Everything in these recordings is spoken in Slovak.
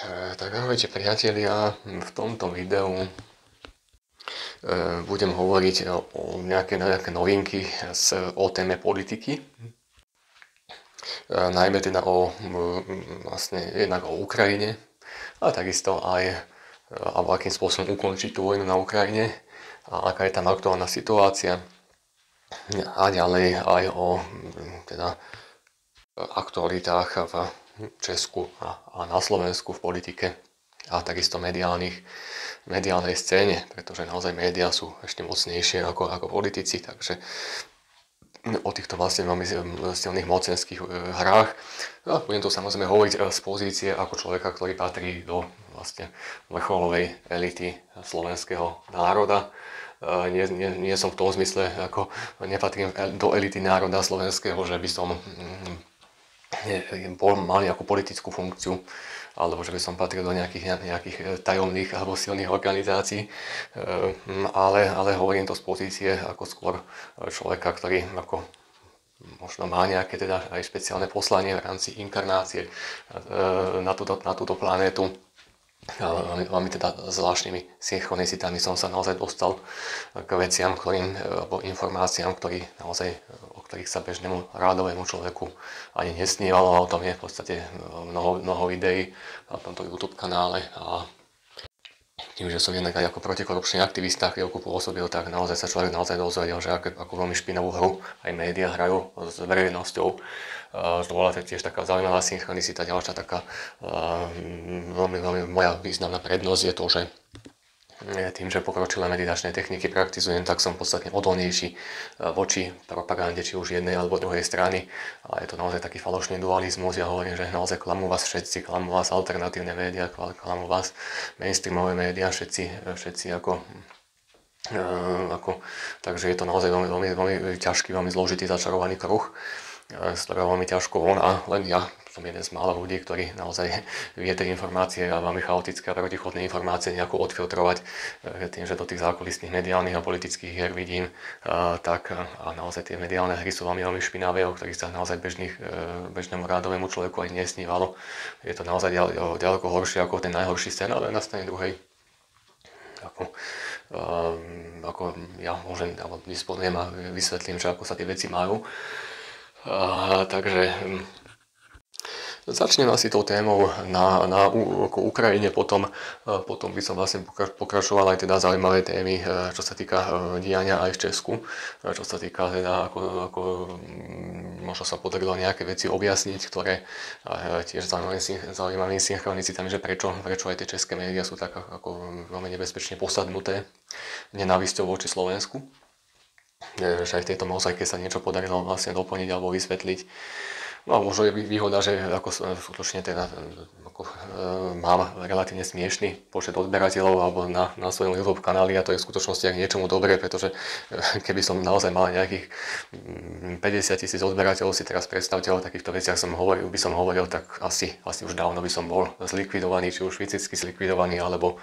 Tak ahojte priatelia, v tomto videu budem hovoriť o nejaké novinky o téme politiky. Najmä teda vlastne jednak o Ukrajine a takisto aj akým spôsobom ukončiť tú vojnu na Ukrajine a aká je tam aktuálna situácia a ďalej aj o teda aktualitách v Česku a na Slovensku v politike a takisto mediálnej scéne, pretože naozaj médiá sú ešte mocnejšie ako politici, takže o týchto vlastne veľmi silných mocenských hrách. A budem tu samozrejme hovoriť z pozície ako človeka, ktorý patrí do vlastne vrcholovej elity slovenského národa. Nie som v tom zmysle, ako nepatrím do elity národa slovenského, že by som mal nejakú politickú funkciu, alebo že by som patril do nejakých tajomných alebo silných organizácií, ale hovorím to z pozície ako skôr človeka, ktorý ako možno má nejaké teda aj špeciálne poslanie v rámci inkarnácie na túto planétu. Veľmi teda zvláštnymi synchronicitami som sa naozaj dostal k veciam, alebo informáciám, o ktorých sa bežnému rádovému človeku ani nesnívalo, a o tom je v podstate mnoho videí na tomto YouTube kanále. A tým, že som jednak aj ako protikorupčný aktivista chvíľku pôsobil, tak naozaj sa človek dozvedel, že ako veľmi špinavú hru aj médiá hrajú s verejnosťou. To bola tiež taká zaujímavá synchronicita. Ďalšia taká veľmi moja významná prednosť je to, že tým, že pokročilé meditačné techniky praktizujem, tak som podstatne odolnejší voči propagande, či už jednej alebo druhej strany. A je to naozaj taký falošný dualizmus. Ja hovorím, že naozaj klamú vás všetci, klamú vás alternatívne médiá, klamú vás mainstreamové médiá, všetci ako takže je to naozaj veľmi ťažký, veľmi zložitý začarovaný kruh, z ktorého veľmi ťažko von, a len ja som jeden z mála ľudí, ktorý naozaj vie tie informácie a veľmi chaotické a protichodné informácie nejako odfiltrovať tým, že do tých zákulisných mediálnych a politických hier vidím, tak a naozaj tie mediálne hry sú veľmi špinavé, o ktorých sa naozaj bežnému rádovému človeku aj nesnívalo. Je to naozaj ďaleko horšie ako ten najhorší scenár, ale na strane druhej ako ja môžem, alebo disponujem a vysvetlím, že ako sa tie veci majú. Takže začnem asi tou témou na Ukrajine, potom by som vlastne pokračoval aj teda zaujímavé témy, čo sa týka diania aj v Česku, čo sa týka teda ako možno sa podarilo nejaké veci objasniť, ktoré tiež zaujímavými synchronicitami, že prečo aj tie české médiá sú tak ako veľmi nebezpečne posadnuté nenávisťou voči Slovensku. Že aj v tejto mozaike sa niečo podarilo vlastne doplniť alebo vysvetliť. No a možno je výhoda, že ako skutočne teda mám relatívne smiešný počet odberateľov alebo na svojom YouTube kanáli, a to je v skutočnosti aj niečomu dobré, pretože keby som naozaj mal nejakých 50,000 odberateľov, si teraz predstavte, o takýchto veciach by som hovoril, tak asi už dávno by som bol zlikvidovaný, či už fyzicky zlikvidovaný, alebo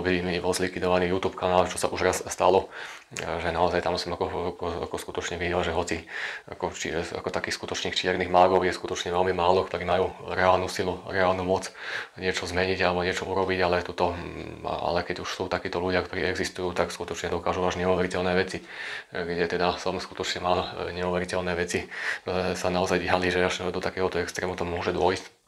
by mi bol zlikvidovaný YouTube kanál, čo sa už raz stalo, že naozaj tam som ako skutočne videl, že hoci ako takých skutočných čiernych mágov je skutočne veľmi málo, ktorí majú reálnu silu, reálnu moc niečo zmeniť alebo niečo urobiť, ale keď už sú takíto ľudia, ktorí existujú, tak skutočne dokážu až neuveriteľné veci, kde teda som skutočne mal neuveriteľné veci, sa naozaj diali, že až do takéhoto extrému to môže dôjsť.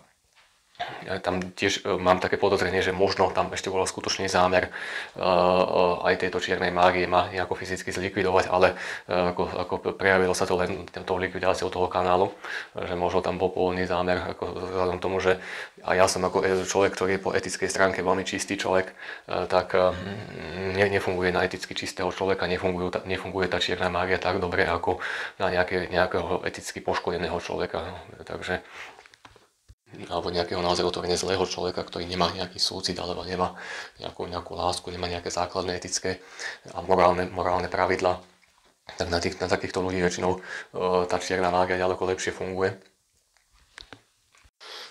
Tam tiež mám také podozrenie, že možno tam ešte bol skutočný zámer aj tejto čiernej mágie ma nejako fyzicky zlikvidovať, ale ako prejavilo sa to len tou likvidáciou toho kanálu, že možno tam bol pôvodný zámer, vzhľadom tomu, že a ja som ako človek, ktorý je po etickej stránke veľmi čistý človek, tak nefunguje na eticky čistého človeka, nefunguje tá čierna mágia tak dobre ako na nejakého eticky poškodeného človeka. Takže alebo nejakého naozaj otvorene zlého človeka, ktorý nemá nejaký súcit alebo nemá nejakú lásku, nemá nejaké základné etické a morálne pravidlá, tak na takýchto ľudí väčšinou tá čierna mágia ďaleko lepšie funguje.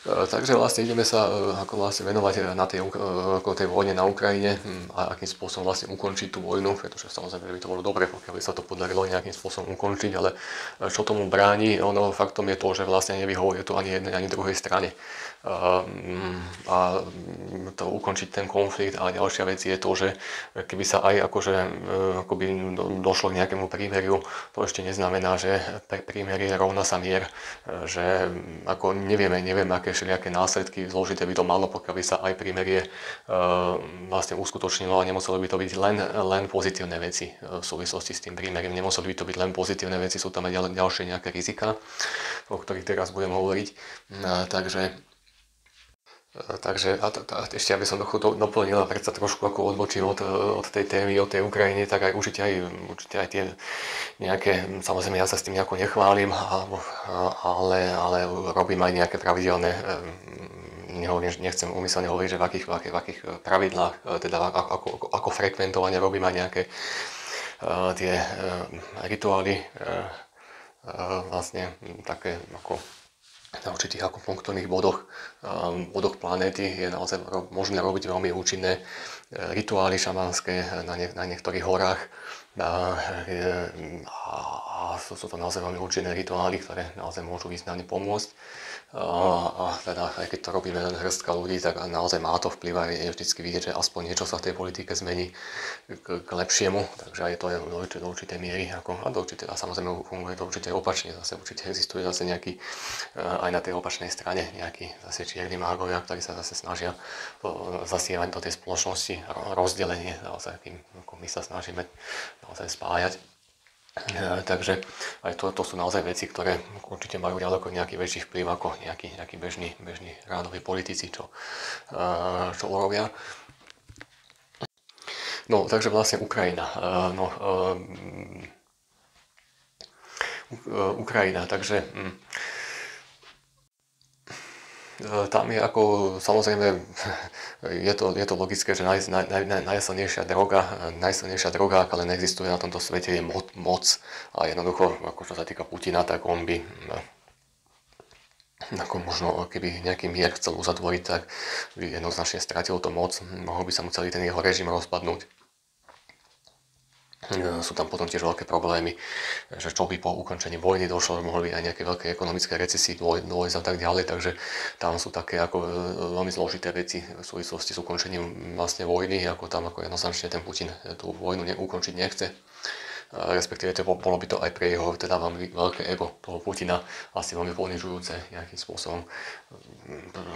Takže vlastne ideme sa ako vlastne venovať na tej vojne na Ukrajine a akým spôsobom vlastne ukončiť tú vojnu, pretože samozrejme by to bolo dobre, pokiaľ by sa to podarilo nejakým spôsobom ukončiť, ale čo tomu bráni, faktom je to, že vlastne nevyhovuje to ani jednej, ani druhej strane. A to ukončiť ten konflikt. A ďalšia vec je to, že keby sa aj akoby došlo k nejakému prímeriu, to ešte neznamená, že prímerie rovná sa mier, že ako nevieme, aké všelijaké následky zložité by to malo, pokiaľ by sa aj prímerie vlastne uskutočnilo a nemuselo by to byť len pozitívne veci v súvislosti s tým prímeriem. Nemuseli by to byť len pozitívne veci, sú tam aj ďalšie nejaké rizika, o ktorých teraz budem hovoriť. Takže ešte aby som doplnil a predsa trošku ako odbočil od tej témy, od tej Ukrajine, tak aj určite aj tie nejaké, samozrejme ja sa s tým nejako nechválim, ale robím aj nejaké pravidelné, nechcem úmyselne hovoriť, že v akých pravidlách, teda ako frekventovane robím aj nejaké tie rituály, vlastne také ako na určitých akupunkturných bodoch planéty je naozaj možné robiť veľmi účinné rituály šamanské na niektorých horách. A sú to naozaj veľmi účinné rituály, ktoré naozaj môžu významne pomôcť. A teda aj keď to robíme len hrstka ľudí, tak naozaj má to vplyv a je vždycky vidieť, že aspoň niečo sa v tej politike zmení k lepšiemu, takže aj to je do určitej miery, a samozrejme funguje to určite opačne, zase určite existuje zase nejaký, aj na tej opačnej strane nejaký zase čierni mágovia, ktorí sa zase snažia zasievať do tej spoločnosti rozdelenie, naozaj tým, ako my sa snažíme naozaj spájať. Takže aj to sú naozaj veci, ktoré určite majú ďaleko nejaký väčší vplyv ako nejakí bežní rádoví politici, čo urobia. No, takže vlastne Ukrajina. Ukrajina, takže tam je ako, samozrejme, je to logické, že najsilnejšia droga, aká len existuje na tomto svete, je moc. A jednoducho, ako čo sa týka Putina, tak on by, ako možno, keby nejaký mier chcel uzatvoriť, tak by jednoznačne stratil to moc, mohol by sa mu celý ten jeho režim rozpadnúť. Sú tam potom tiež veľké problémy, že čo by po ukončení vojny došlo, mohli byť aj nejaké veľké ekonomické recesie dôjsť a tak ďalej, takže tam sú také ako veľmi zložité veci v súvislosti s ukončením vlastne vojny, ako jednoznačne ten Putin tú vojnu ukončiť nechce. Respektíve bolo by to aj pre jeho teda veľmi veľké ego toho Putina vlastne veľmi ponižujúce nejakým spôsobom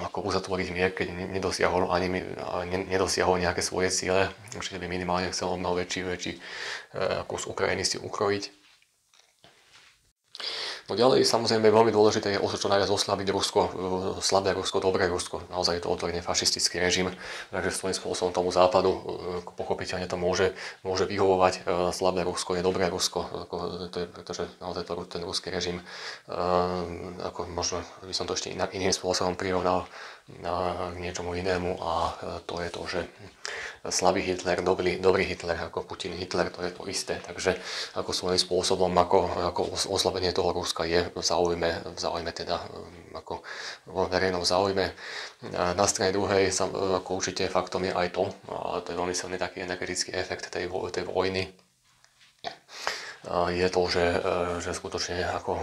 ako uzatvoriť mier, keď nedosiahol nejaké svoje ciele. Určite by minimálne chcel mnoho väčší kus Ukrajiny si ukrojiť. No ďalej, samozrejme, veľmi dôležité je čo najviac oslabiť Rusko, slabé Rusko, dobré Rusko. Naozaj je to otvorene fašistický režim, takže svojím spôsobom tomu západu pochopiteľne to môže vyhovovať. Slabé Rusko je dobré Rusko, pretože naozaj ten ruský režim, ako možno by som to ešte iným spôsobom prirovnal k niečomu inému, a to je to, že slabý Hitler, dobrý Hitler, ako Putin Hitler, to je to isté. Takže ako svojím spôsobom, ako oslabenie toho Ruska je v záujme teda, ako vo verejnom záujme. Na strane druhej, ako určite faktom je aj to, a to je veľmi silný taký energetický efekt tej vojny, je to, že skutočne ako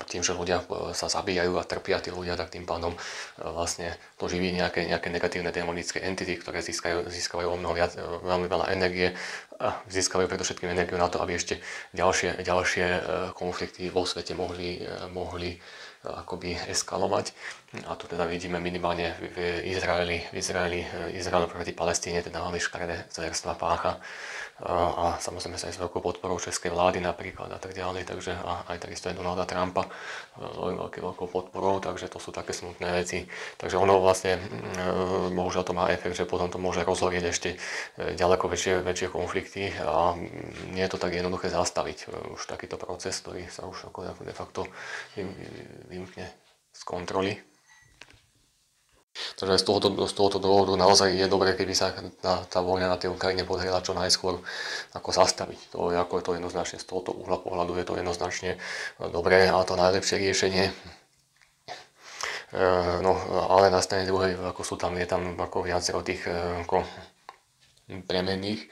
tým, že ľudia sa zabíjajú a trpia tí ľudia, tak tým pádom vlastne to živí nejaké negatívne démonické entity, ktoré získavajú o mnoho viac, veľmi veľa energie a získavajú predovšetkým energiu na to, aby ešte ďalšie konflikty vo svete mohli akoby eskalovať. A tu teda vidíme minimálne v Izrael proti Palestíne, teda veľmi škaredé zverstva pácha. A samozrejme sa aj s veľkou podporou českej vlády napríklad a tak ďalej, takže aj takisto aj Donalda Trumpa veľkou podporou, takže to sú také smutné veci. Takže ono vlastne, bohužiaľ to má efekt, že potom to môže rozhorieť ešte ďaleko väčšie konflikty a nie je to tak jednoduché zastaviť už takýto proces, ktorý sa už ako de facto vymkne z kontroly. Takže z tohoto dôvodu naozaj je dobré, keby sa tá vojna na tej Ukrajine podarila čo najskôr ako zastaviť. To je jednoznačne z tohoto uhla pohľadu je to jednoznačne dobré a to najlepšie riešenie. No, ale na strane druhej, ako je tam ako viacero tých ako premenných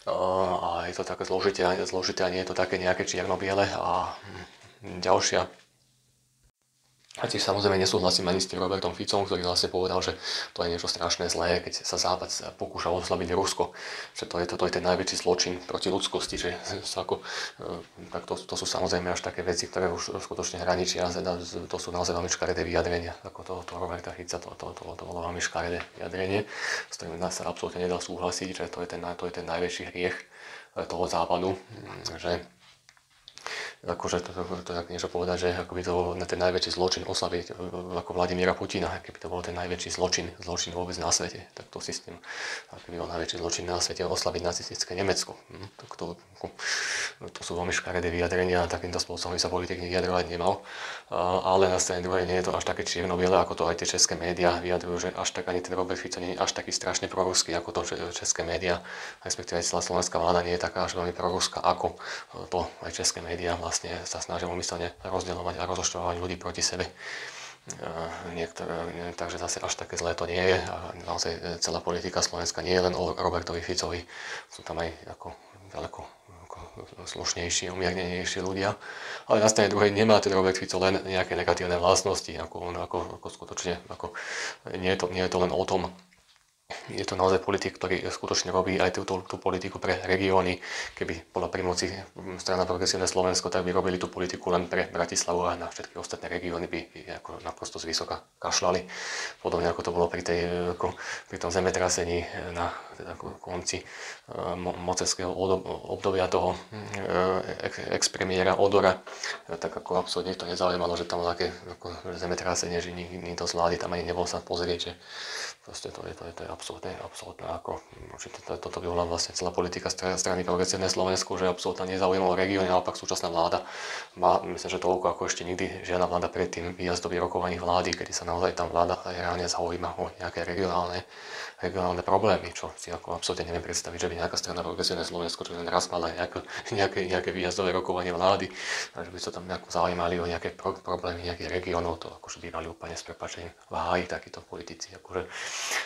a je to také zložité a nie je to také nejaké čierno-biele. A ďalšia. A tiež samozrejme nesúhlasím ani s tým Robertom Ficom, ktorý vlastne povedal, že to je niečo strašné zlé, keď sa Západ pokúša oslabiť Rusko. Že to je ten najväčší zločin proti ľudskosti. Že ako, tak to sú samozrejme až také veci, ktoré už skutočne hraničia. To sú naozaj veľmi škaredé vyjadrenia. Ako to Roberta Fica, to bolo veľmi škaredé vyjadrenie, s ktorým sa absolútne nedá súhlasiť, že to je ten najväčší hriech toho Západu. Že akože to tak niečo povedať, že ako by to bol ten najväčší zločin oslaviť ako Vladimíra Putina, keby to bol ten najväčší zločin vôbec na svete, tak to systém, aký by bol najväčší zločin na svete oslaviť nacistické Nemecko. Tak to sú veľmi škaredé vyjadrenia a takýmto spôsobom by sa politik vyjadrovať nemal. Ale na strane druhej nie je to až také čierno-biele, ako to aj tie české médiá vyjadrujú, že až tak ani ten Robert Fico nie je až taký strašne proruský, ako to české médiá, respektíve celá slovenská vláda nie je taká až veľmi proruská, ako to aj české médiá vlastne sa snažia umyselne rozdeľovať a rozoštvávať ľudí proti sebe. Takže zase až také zlé to nie je. A naozaj celá politika Slovenska nie je len o Robertovi Ficovi. Sú tam aj ako ďaleko slušnejší, umiernenejší ľudia. Ale na strane druhej nemá ten Robert Fico len nejaké negatívne vlastnosti. Ako skutočne, nie je to len o tom. Je to naozaj politik, ktorý skutočne robí aj tú politiku pre regióny. Keby bola pri moci strana Progresívne Slovensko, tak by robili tú politiku len pre Bratislavu a na všetky ostatné regióny by ako naprosto zvysoka kašľali. Podobne ako to bolo pri tom zemetrasení na konci mocenského obdobia toho ex-premiéra Odora. Tak ako absolútne to nezaujímalo, že tam bolo také zemetrasenie, že nikto z vlády tam ani nebol sa pozrieť, že proste to je absolútne ako, toto by bola vlastne celá politika strany Progresívne Slovensku, že absolútne nezaujímalo regióny, naopak súčasná vláda má, myslím, že toľko ako ešte nikdy žiadna vláda predtým výjazdových rokovaní vlády, kedy sa naozaj tam vláda reálne zaujíma o nejaké regionálne problémy, čo si ako absolútne neviem predstaviť, že by nejaká strana Progresívne Slovensko, čo len raz mala nejaké výjazdové rokovanie vlády, že by sa tam nejako zaujímali o nejaké problémy nejakých regiónov, to akože bývali úplne s prepáčením v háji takíto politici.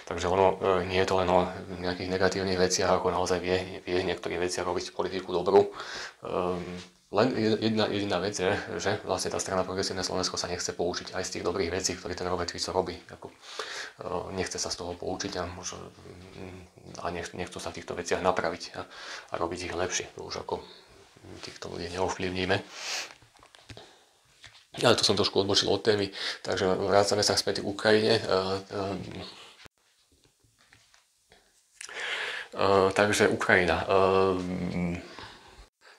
Takže ono nie je to len o nejakých negatívnych veciach, ako naozaj vie v niektorých veciach robiť politiku dobrú. Len jediná vec je, že vlastne tá strana Progresívne Slovensko sa nechce poučiť aj z tých dobrých vecí, ktoré ten Robert Fico robí. Nechce sa z toho poučiť a nechcú sa v týchto veciach napraviť a robiť ich lepšie. To už ako týchto ľudí neovplyvníme. Ale to som trošku odbočil od témy, takže vrácame sa späť k Ukrajine. Takže Ukrajina.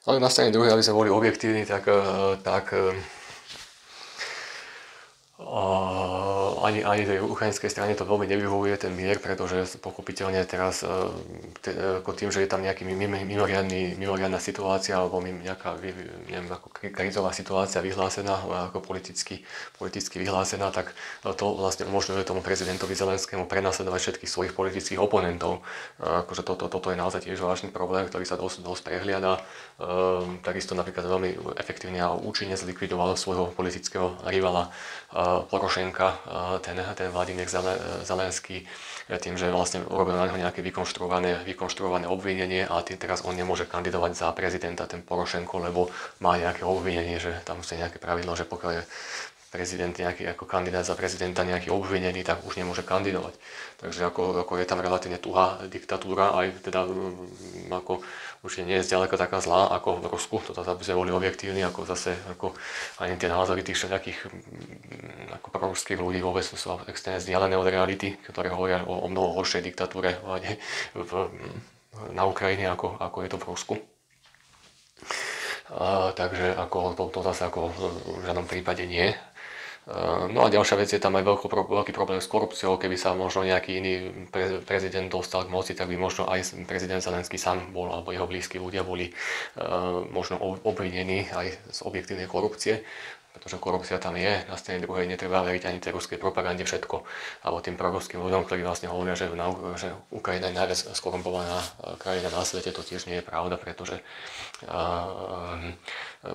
Ale na strane druhej, aby sme boli objektívni, tak ani tej ukrajinskej strane to veľmi nevyhovuje ten mier, pretože pochopiteľne teraz tým, že je tam nejaká mimoriadna situácia alebo nejaká krízová situácia vyhlásená, ako politicky vyhlásená, tak to vlastne umožňuje tomu prezidentovi Zelenskému prenasledovať všetkých svojich politických oponentov. Akože toto je naozaj tiež vážny problém, ktorý sa dosť prehliada. Takisto napríklad veľmi efektívne a účinne zlikvidoval svojho politického rivala Porošenka, ten Vladimír Zelenský, tým, že vlastne urobil na neho nejaké vykonštruované obvinenie a teraz on nemôže kandidovať za prezidenta, ten Porošenko, lebo má nejaké obvinenie, že tam je nejaké pravidlo, že pokiaľ je prezident nejaký ako kandidát za prezidenta nejaký obvinený, tak už nemôže kandidovať. Takže ako je tam relatívne tuhá diktatúra, aj teda ako určite nie je zďaleka taká zlá ako v Rusku, toto by sme boli objektívni, ako zase ako ani tie názory tých všetkých ako proruských ľudí vôbec sú extrémne vzdialené od reality, ktoré hovoria o mnoho horšej diktatúre na Ukrajine, ako je to v Rusku. Takže ako to zase ako v žiadnom prípade nie. No a ďalšia vec je tam aj veľký problém s korupciou. Keby sa možno nejaký iný prezident dostal k moci, tak by možno aj prezident Zelenský sám bol, alebo jeho blízki ľudia boli možno obvinení aj z objektívnej korupcie. pretože korupcia tam je. Na strane druhej netreba veriť ani tej ruskej propagande všetko, alebo tým proruským ľuďom, ktorí vlastne hovoria, že Ukrajina je najviac skorumpovaná krajina na svete. To tiež nie je pravda, pretože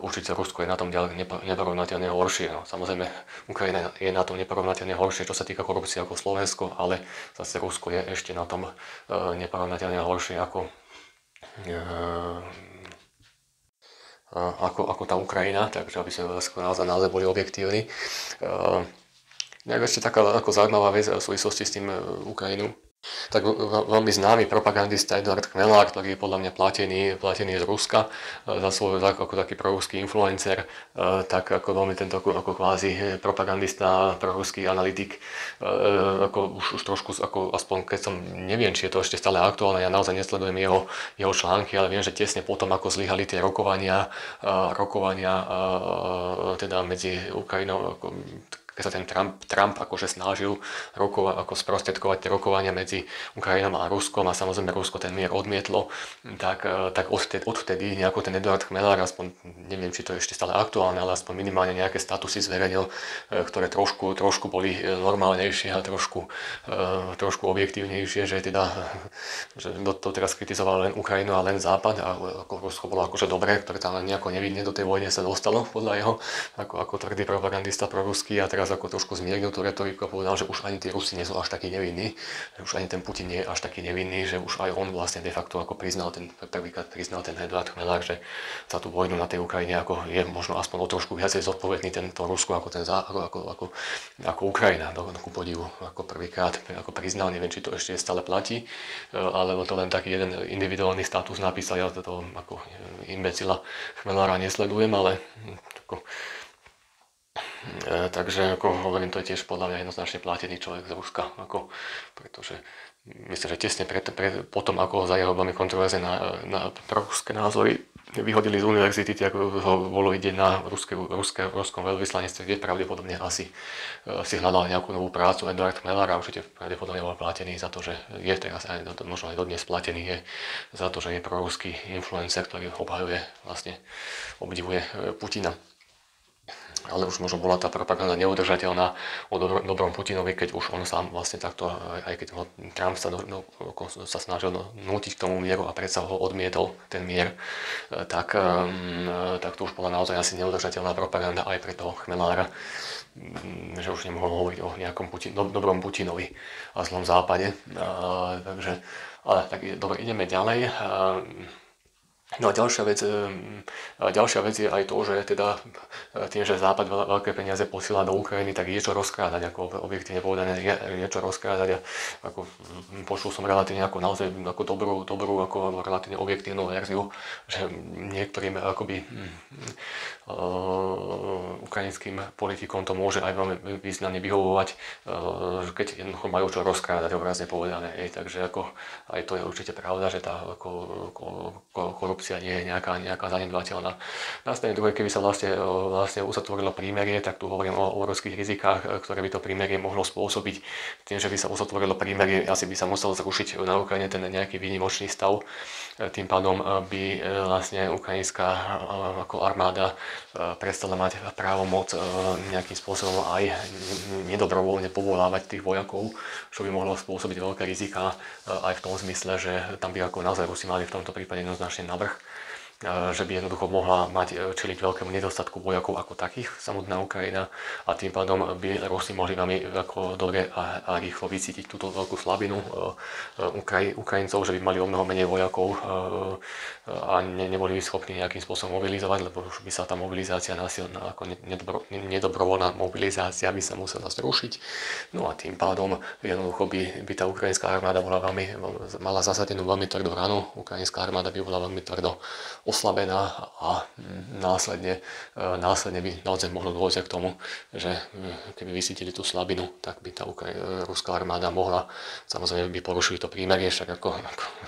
určite Rusko je na tom ďalej neporovnateľne horšie. No, samozrejme, Ukrajina je na tom neporovnateľne horšie, čo sa týka korupcie ako Slovensko, ale zase Rusko je ešte na tom neporovnateľne horšie ako tá Ukrajina, takže aby sme naozaj boli objektívni. Ešte taká ako zaujímavá vec v súvislosti s tým Ukrajinou. Tak veľmi známy propagandista Eduard Chmelár, ktorý je podľa mňa platený z Ruska za svoj ako taký proruský influencer, tak ako veľmi tento ako kvázi propagandista, proruský analytik, ako už trošku, ako aspoň keď som, neviem, či je to ešte stále aktuálne, ja naozaj nesledujem jeho články, ale viem, že tesne potom, ako zlyhali tie rokovania teda medzi Ukrajinou, keď sa ten Trump akože snažil ako sprostredkovať tie rokovania medzi Ukrajinou a Ruskom a samozrejme Rusko ten mier odmietlo, tak odvtedy nejako ten Eduard Chmelár, aspoň neviem, či to je ešte stále aktuálne, ale aspoň minimálne nejaké statusy zverejnil, ktoré trošku boli normálnejšie a trošku objektívnejšie, že to teraz kritizoval len Ukrajinu a len Západ a ako Rusko bolo akože dobré, ktoré tam nejako nevidne do tej vojny sa dostalo podľa jeho, ako tvrdý propagandista proruský, a teraz ako trošku zmiernil tú retoriku a povedal, že už ani tí Rusi nie sú až takí nevinní, že už ani ten Putin nie je až taký nevinný, že už aj on vlastne de facto ako prvýkrát priznal ten Eduard Chmelár, že za tú vojnu na tej Ukrajine ako je možno aspoň o trošku viacej zodpovedný tento Rusko ako Ukrajina, ku podivu, ako prvýkrát ako priznal, neviem, či to ešte stále platí, alebo to len taký jeden individuálny status napísal, ja to ako imbecila Chmelára nesledujem, ale takže ako hovorím, to je tiež podľa mňa jednoznačne platený človek z Ruska, pretože myslím, že tesne potom, ako ho za jeho veľmi kontroverzné na proruské názory vyhodili z univerzity, tak ho bolo ide na ruskom veľvyslanectve, kde pravdepodobne asi si hľadal nejakú novú prácu. Eduard Chmelár určite pravdepodobne bol platený za to, že je teraz aj možno aj dodnes platený je za to, že je proruský influencer, ktorý obdivuje Putina. Ale už možno bola tá propaganda neudržateľná o dobrom Putinovi, keď už on sám vlastne takto, aj keď ho Trump sa snažil nútiť k tomu mieru a predsa ho odmietol ten mier, tak to už bola naozaj asi neudržateľná propaganda aj pre toho Chmelára, že už nemohol hovoriť o nejakom dobrom Putinovi a zlom západe. Tak dobre, ideme ďalej. No a ďalšia vec je aj to, že teda tým, že Západ veľké peniaze posiela do Ukrajiny, tak je čo rozkrádať, ako objektívne povedané, je čo rozkrádať. Ako počul som relatívne naozaj dobrú ako relatívne objektívnu verziu, že niektorým akoby ukrajinským politikom to môže aj veľmi významne vyhovovať, keď jednoducho majú čo rozkrádať, obrazne povedané. Takže ako aj to je určite pravda, že tá korupcia nie je nejaká zanedbateľná. Na strane druhej, keby sa vlastne uzatvorilo prímerie, tak tu hovorím o obrovských rizikách, ktoré by to prímerie mohlo spôsobiť. Tým, že by sa uzatvorilo prímerie, asi by sa musel zrušiť na Ukrajine ten nejaký výnimočný stav. Tým pádom by vlastne ukrajinská ako armáda prestala mať právomoc nejakým spôsobom aj nedobrovoľne povolávať tých vojakov, čo by mohlo spôsobiť veľké rizika aj v tom zmysle, že tam by ako naozaj Rusi mali v tomto prípade jednoznačne navrch, že by jednoducho mohla čeliť veľkému nedostatku vojakov ako takých samotná Ukrajina a tým pádom by Rusi mohli veľmi ako dobre a rýchlo vycítiť túto veľkú slabinu Ukrajincov, že by mali o mnoho menej vojakov a neboli by schopní nejakým spôsobom mobilizovať, lebo už by sa tá mobilizácia násilná, ako nedobrovoľná mobilizácia by sa musela zrušiť. No a tým pádom jednoducho by tá ukrajinská armáda mala zasadenú veľmi tvrdú ranu, ukrajinská armáda by bola veľmi tvrdo oslabená a následne by naozaj mohlo dôjsť k tomu, že keby vysítili tú slabinu, tak by tá ruská armáda mohla, samozrejme by porušili to prímerie, však ako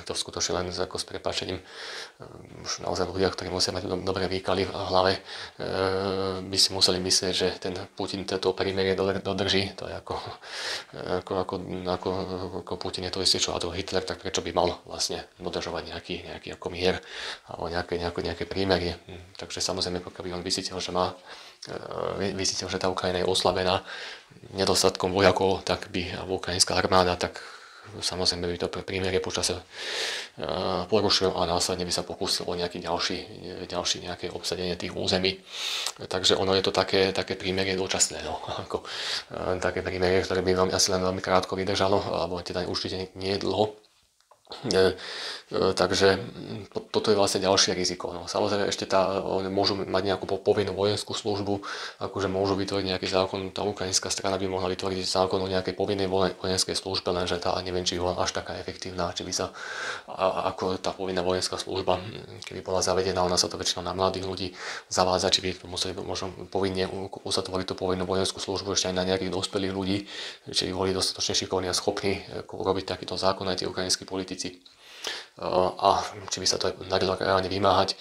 to skutočne len ako s prepáčením už naozaj ľudia, ktorí musia mať dobré výkaly v hlave, by si museli myslieť, že ten Putin toto prímerie dodrží. To je ako Putin je to isté, čo Adolf Hitler, tak prečo by mal vlastne dodržovať nejaký ako mier alebo nejaké prímerie. Takže samozrejme, pokiaľ by on vysítil, že má Vysvetlil, že tá Ukrajina je oslabená nedostatkom vojakov, tak by ukrajinská armáda, tak samozrejme by to prímerie počasie porušil a následne by sa pokúsil o nejaký ďalší nejaké obsadenie tých území. Takže ono je to také prímerie dočasné, no, ako, také prímerie, ktoré by asi len veľmi krátko vydržalo, alebo teda určite nie je dlho. Takže toto je vlastne ďalšie riziko. No, samozrejme ešte môžu mať nejakú povinnú vojenskú službu, akože môžu vytvoriť nejaký zákon, tá ukrajinská strana by mohla vytvoriť zákon o nejakej povinnej vojenskej službe, lenže tá neviem, či bola až taká efektívna, či by sa ako tá povinná vojenská služba, keby bola zavedená, ona sa to väčšinou na mladých ľudí zavádza, či by museli možno povinne uzatvoriť tú povinnú vojenskú službu ešte aj na nejakých dospelých ľudí, či by boli dostatočne šikovní a schopní urobiť takýto zákon aj tí ukrajinskí politici. A či by sa to darilo reálne vymáhať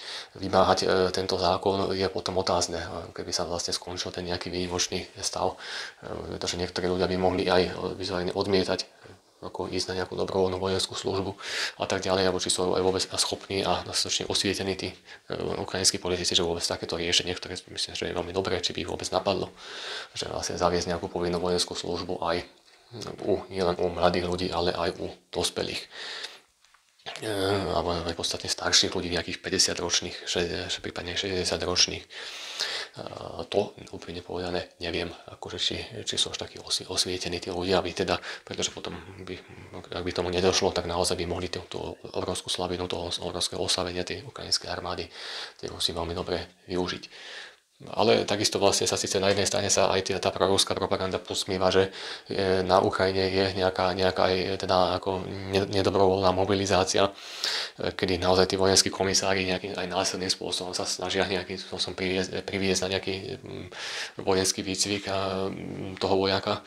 tento zákon je potom otázne, keby sa vlastne skončil ten nejaký výnimočný stav, pretože niektorí ľudia by mohli aj vizuálne odmietať ako ísť na nejakú dobrovoľnú vojenskú službu a tak ďalej, alebo či sú aj vôbec schopní a dostatočne osvietení tí ukrajinskí politici, že vôbec takéto riešenie, ktoré myslím, že je veľmi dobré, či by ich vôbec napadlo, že vlastne zaviesť nejakú povinnú vojenskú službu aj nielen u mladých ľudí, ale aj u dospelých. Alebo aj podstatne starších ľudí, nejakých 50-ročných, prípadne 60-ročných. To úplne povedané neviem, akože či sú až takí osvietení tí ľudia, pretože potom ak by tomu nedošlo, tak naozaj by mohli tú obrovskú slavinu, toho obrovského oslavenia tej ukrajinskej armády, tie Rusi veľmi dobre využiť. Ale takisto vlastne sa síce na jednej strane sa aj tá proruská propaganda posmieva, že na Ukrajine je nejaká teda ako nedobrovoľná mobilizácia, kedy naozaj tí vojenskí komisári nejakým aj násilným spôsobom sa snažia nejakým spôsobom priviesť na nejaký vojenský výcvik toho vojaka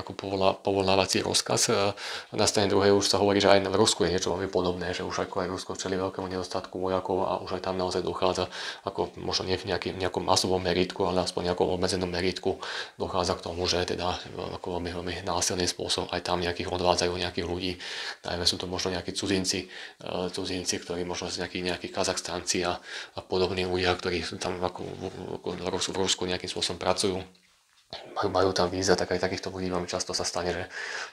ako povolávací rozkaz. Na strane druhej už sa hovorí, že aj v Rusku je niečo veľmi podobné, že už ako aj Rusko čelí veľkému nedostatku vojakov a už aj tam naozaj dochádza ako možno nie v nejakom masovom meritku, ale aspoň nejakom obmedzenom meritku dochádza k tomu, že teda ako veľmi násilným spôsobom aj tam nejakých odvádzajú nejakých ľudí. Najmä sú to možno nejakí cudzinci, ktorí možno z nejakých Kazachstánci a podobní ľudia, ktorí tam ako v Rusku nejakým spôsobom pracujú. Majú tam víza, tak aj takýchto ľudí veľmi často sa stane, že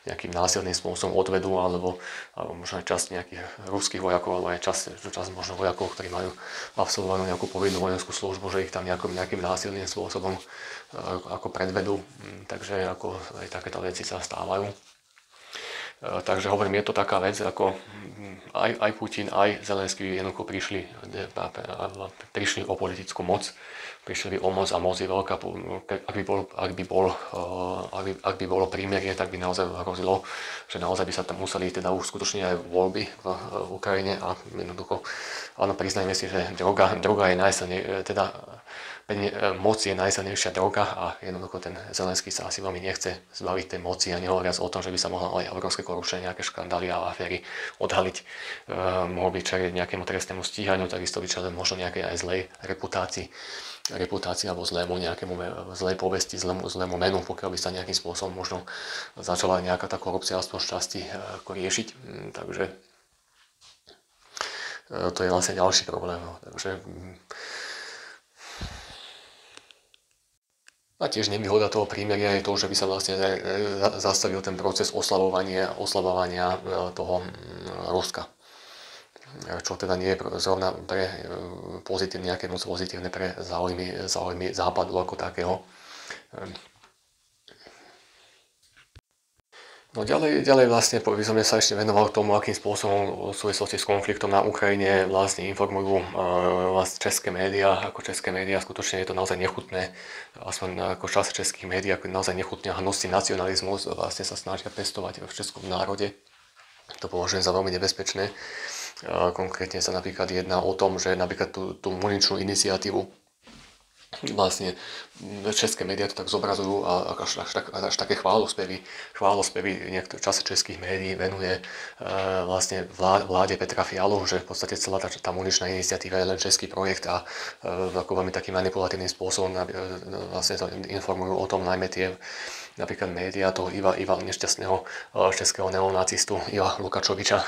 nejakým násilným spôsobom odvedú, alebo možno aj časť nejakých ruských vojakov, alebo aj časť možno vojakov, ktorí majú absolvovanú nejakú povinnú vojenskú službu, že ich tam nejakým násilným spôsobom ako predvedú. Takže ako aj takéto veci sa stávajú. Takže hovorím, je to taká vec, ako aj Putin, aj Zelenský jednoducho prišli o politickú moc, prišli o moc a moc je veľká. Ak by bolo prímerie, tak by naozaj hrozilo, že naozaj by sa tam museli teda už skutočne aj voľby v Ukrajine a jednoducho, áno, priznajme si, že droga je moc je najsilnejšia droga a jednoducho ten Zelenský sa asi veľmi nechce zbaviť tej moci a nehovoriac o tom, že by sa mohla aj obrovské korupčné nejaké škandály a aféry odhaliť. Mohol by čeliť nejakému trestnému stíhaniu, takisto by čeliť možno nejakej aj zlej reputácii alebo zlej povesti, zlému menu, pokiaľ by sa nejakým spôsobom možno začala nejaká tá korupcia aspoň šťastí ako riešiť. Takže to je vlastne ďalší problém. Takže a tiež nevýhoda toho prímeria je to, že by sa vlastne zastavil ten proces oslavovania toho Ruska. Čo teda nie je zrovna pre nejaké moc pozitívne pre záujmy západu ako takého. No ďalej vlastne by som sa ešte venoval tomu, akým spôsobom v súvislosti s konfliktom na Ukrajine vlastne informujú české médiá. Ako české médiá skutočne je to naozaj nechutné, aspoň ako časť českých médií, ako naozaj nechutný a hnusný nacionalizmus vlastne sa snažia pestovať v českom národe. To považujem za veľmi nebezpečné. Konkrétne sa napríklad jedná o tom, že napríklad tú muničnú iniciatívu vlastne české médiá to tak zobrazujú a až také chválospevy v čase českých médií venuje vlastne vláde Petra Fialu, že v podstate celá tá muničná iniciatíva je len český projekt a ako veľmi takým manipulatívnym spôsobom vlastne to informujú o tom najmä tie napríklad médiá toho Iva nešťastného českého neonacistu Iva Lukačoviča,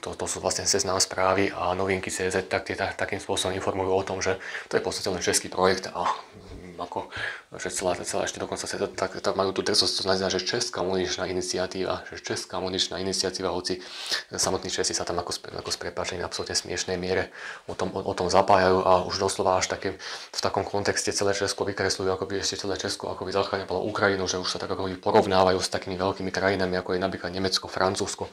to sú vlastne Seznam Správy a Novinky.cz, tak tie takým spôsobom informujú o tom, že to je v podstate len český projekt a ako, že celá ešte dokonca tak majú tú drzosť, to znamená, že Česká muničná iniciatíva, hoci samotní Česi sa tam ako s prepáčením absolútne smiešnej miere o tom zapájajú a už doslova až také, v takom kontexte celé Česko vykresľujú, ako by ešte celé Česko ako by zachraňovalo Ukrajinu, že už sa tak ako by porovnávajú s takými veľkými krajinami, ako je napríklad Nemecko, Francúzsko,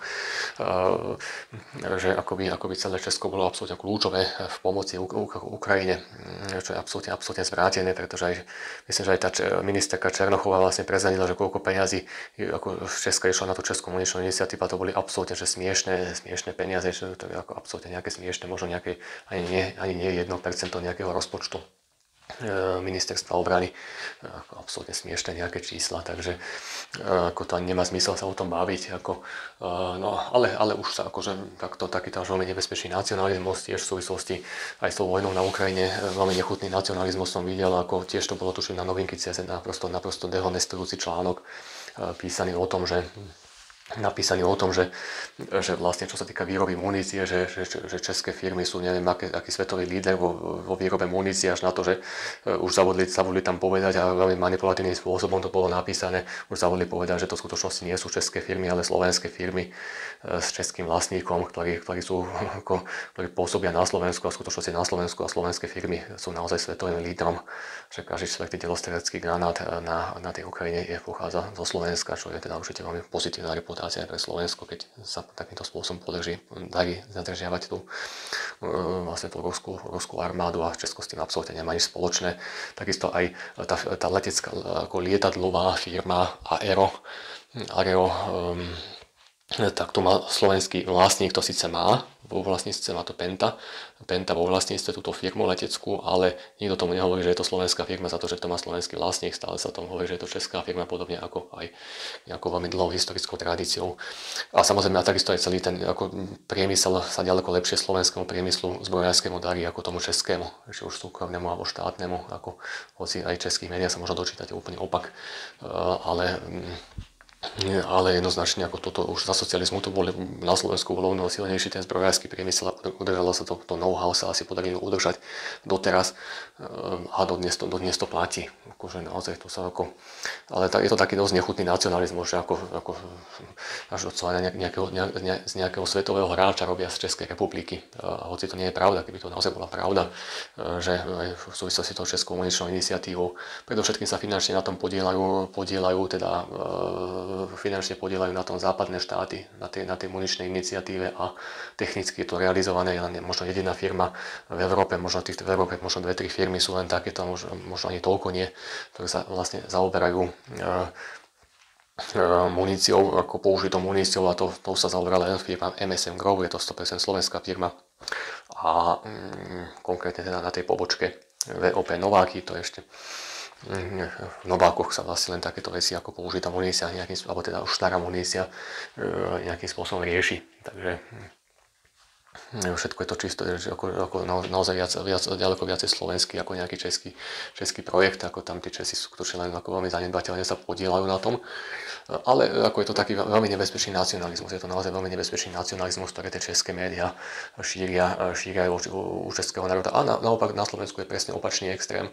že ako by celé Česko bolo absolútne kľúčové v pomoci Ukrajine, čo je absolútne zvrátené, pretože myslím, že aj tá ministerka Černochová vlastne prezradila, že koľko peňazí ako z Česka išlo na tú Českú muničnú iniciatívu, to boli absolútne že smiešné peniaze, že to je ako absolútne nejaké smiešné, možno nejaké ani nie 1% nejakého rozpočtu ministerstva obrany, absolútne smiešné nejaké čísla, takže ako to ani nemá zmysel sa o tom baviť, no ale už sa akože takýto až veľmi nebezpečný nacionalizmus tiež v súvislosti aj s tou vojnou na Ukrajine, veľmi nechutný nacionalizmus som videl, ako tiež to bolo tuším na Novinky.cz naprosto dehonestujúci článok napísaný o tom, že vlastne čo sa týka výroby munície, že české firmy sú neviem aký svetový líder vo výrobe munície, až na to, že už zavodli tam povedať a veľmi manipulatívnym spôsobom to bolo napísané, už zavodli povedať, že to v skutočnosti nie sú české firmy, ale slovenské firmy s českým vlastníkom, ktorí pôsobia na Slovensku a v skutočnosti na Slovensku a slovenské firmy sú naozaj svetovým lídrom, že každý štvrtý delostrelecký granát na tej Ukrajine pochádza zo Slovenska, čo je teda určite veľmi pozitívna reputácia pre Slovensko, keď sa takýmto spôsobom darí zadržiavať tú vlastne tú ruskú armádu a Česko s tým absolútne nemá nič spoločné. Takisto aj tá letecká ako lietadlová firma Aero, tak to má slovenský vlastník, to síce má vo vlastníctve, má to Penta vo vlastníctve túto firmu leteckú, ale nikto tomu nehovorí, že je to slovenská firma za to, že to má slovenský vlastník, stále sa tomu hovorí, že je to česká firma, podobne ako aj nejakou veľmi dlhou historickou tradíciou. A samozrejme, a takisto aj celý ten ako priemysel sa ďaleko lepšie slovenskému priemyslu zbrojárskému darí ako tomu českému, či už súkromnému alebo štátnemu, ako hoci aj českých médiách sa možno dočítať úplne opak, ale jednoznačne ako toto už za socializmu to bolo na Slovensku bolo silnejší ten zbrojársky priemysel a udržalo sa to know-how sa asi podarilo udržať doteraz a dodnes to platí. Akože naozaj to sa ako, ale je to taký dosť nechutný nacionalizmus, že ako až docela z nejakého svetového hráča robia z Českej republiky. A hoci to nie je pravda, keby to naozaj bola pravda, že v súvislosti s tou Českou muničnou iniciatívou predovšetkým sa finančne na tom podielajú teda finančne podielajú na tom západné štáty, na tej muničnej iniciatíve a technicky je to realizované možno jediná firma v Európe, možno 2-3 firmy sú len takéto, možno ani toľko nie, ktoré sa vlastne zaoberajú muníciou, ako použitou muníciou a to sa zaoberala len firma MSM Grove, je to 100% slovenská firma a konkrétne teda na tej pobočke VOP Nováky, to je ešte v Novákoch sa vlastne len takéto veci ako použitá munícia, alebo teda už stará munícia nejakým spôsobom rieši. Takže všetko je to čisto, že ako naozaj ďaleko viacej slovenský ako nejaký český projekt, ako tam tí Česi sú skutočne len ako veľmi zanedbateľne sa podielajú na tom. Ale ako je to taký veľmi nebezpečný nacionalizmus, je to naozaj veľmi nebezpečný nacionalizmus, ktoré tie české médiá šíria u českého národa. A naopak na Slovensku je presne opačný extrém.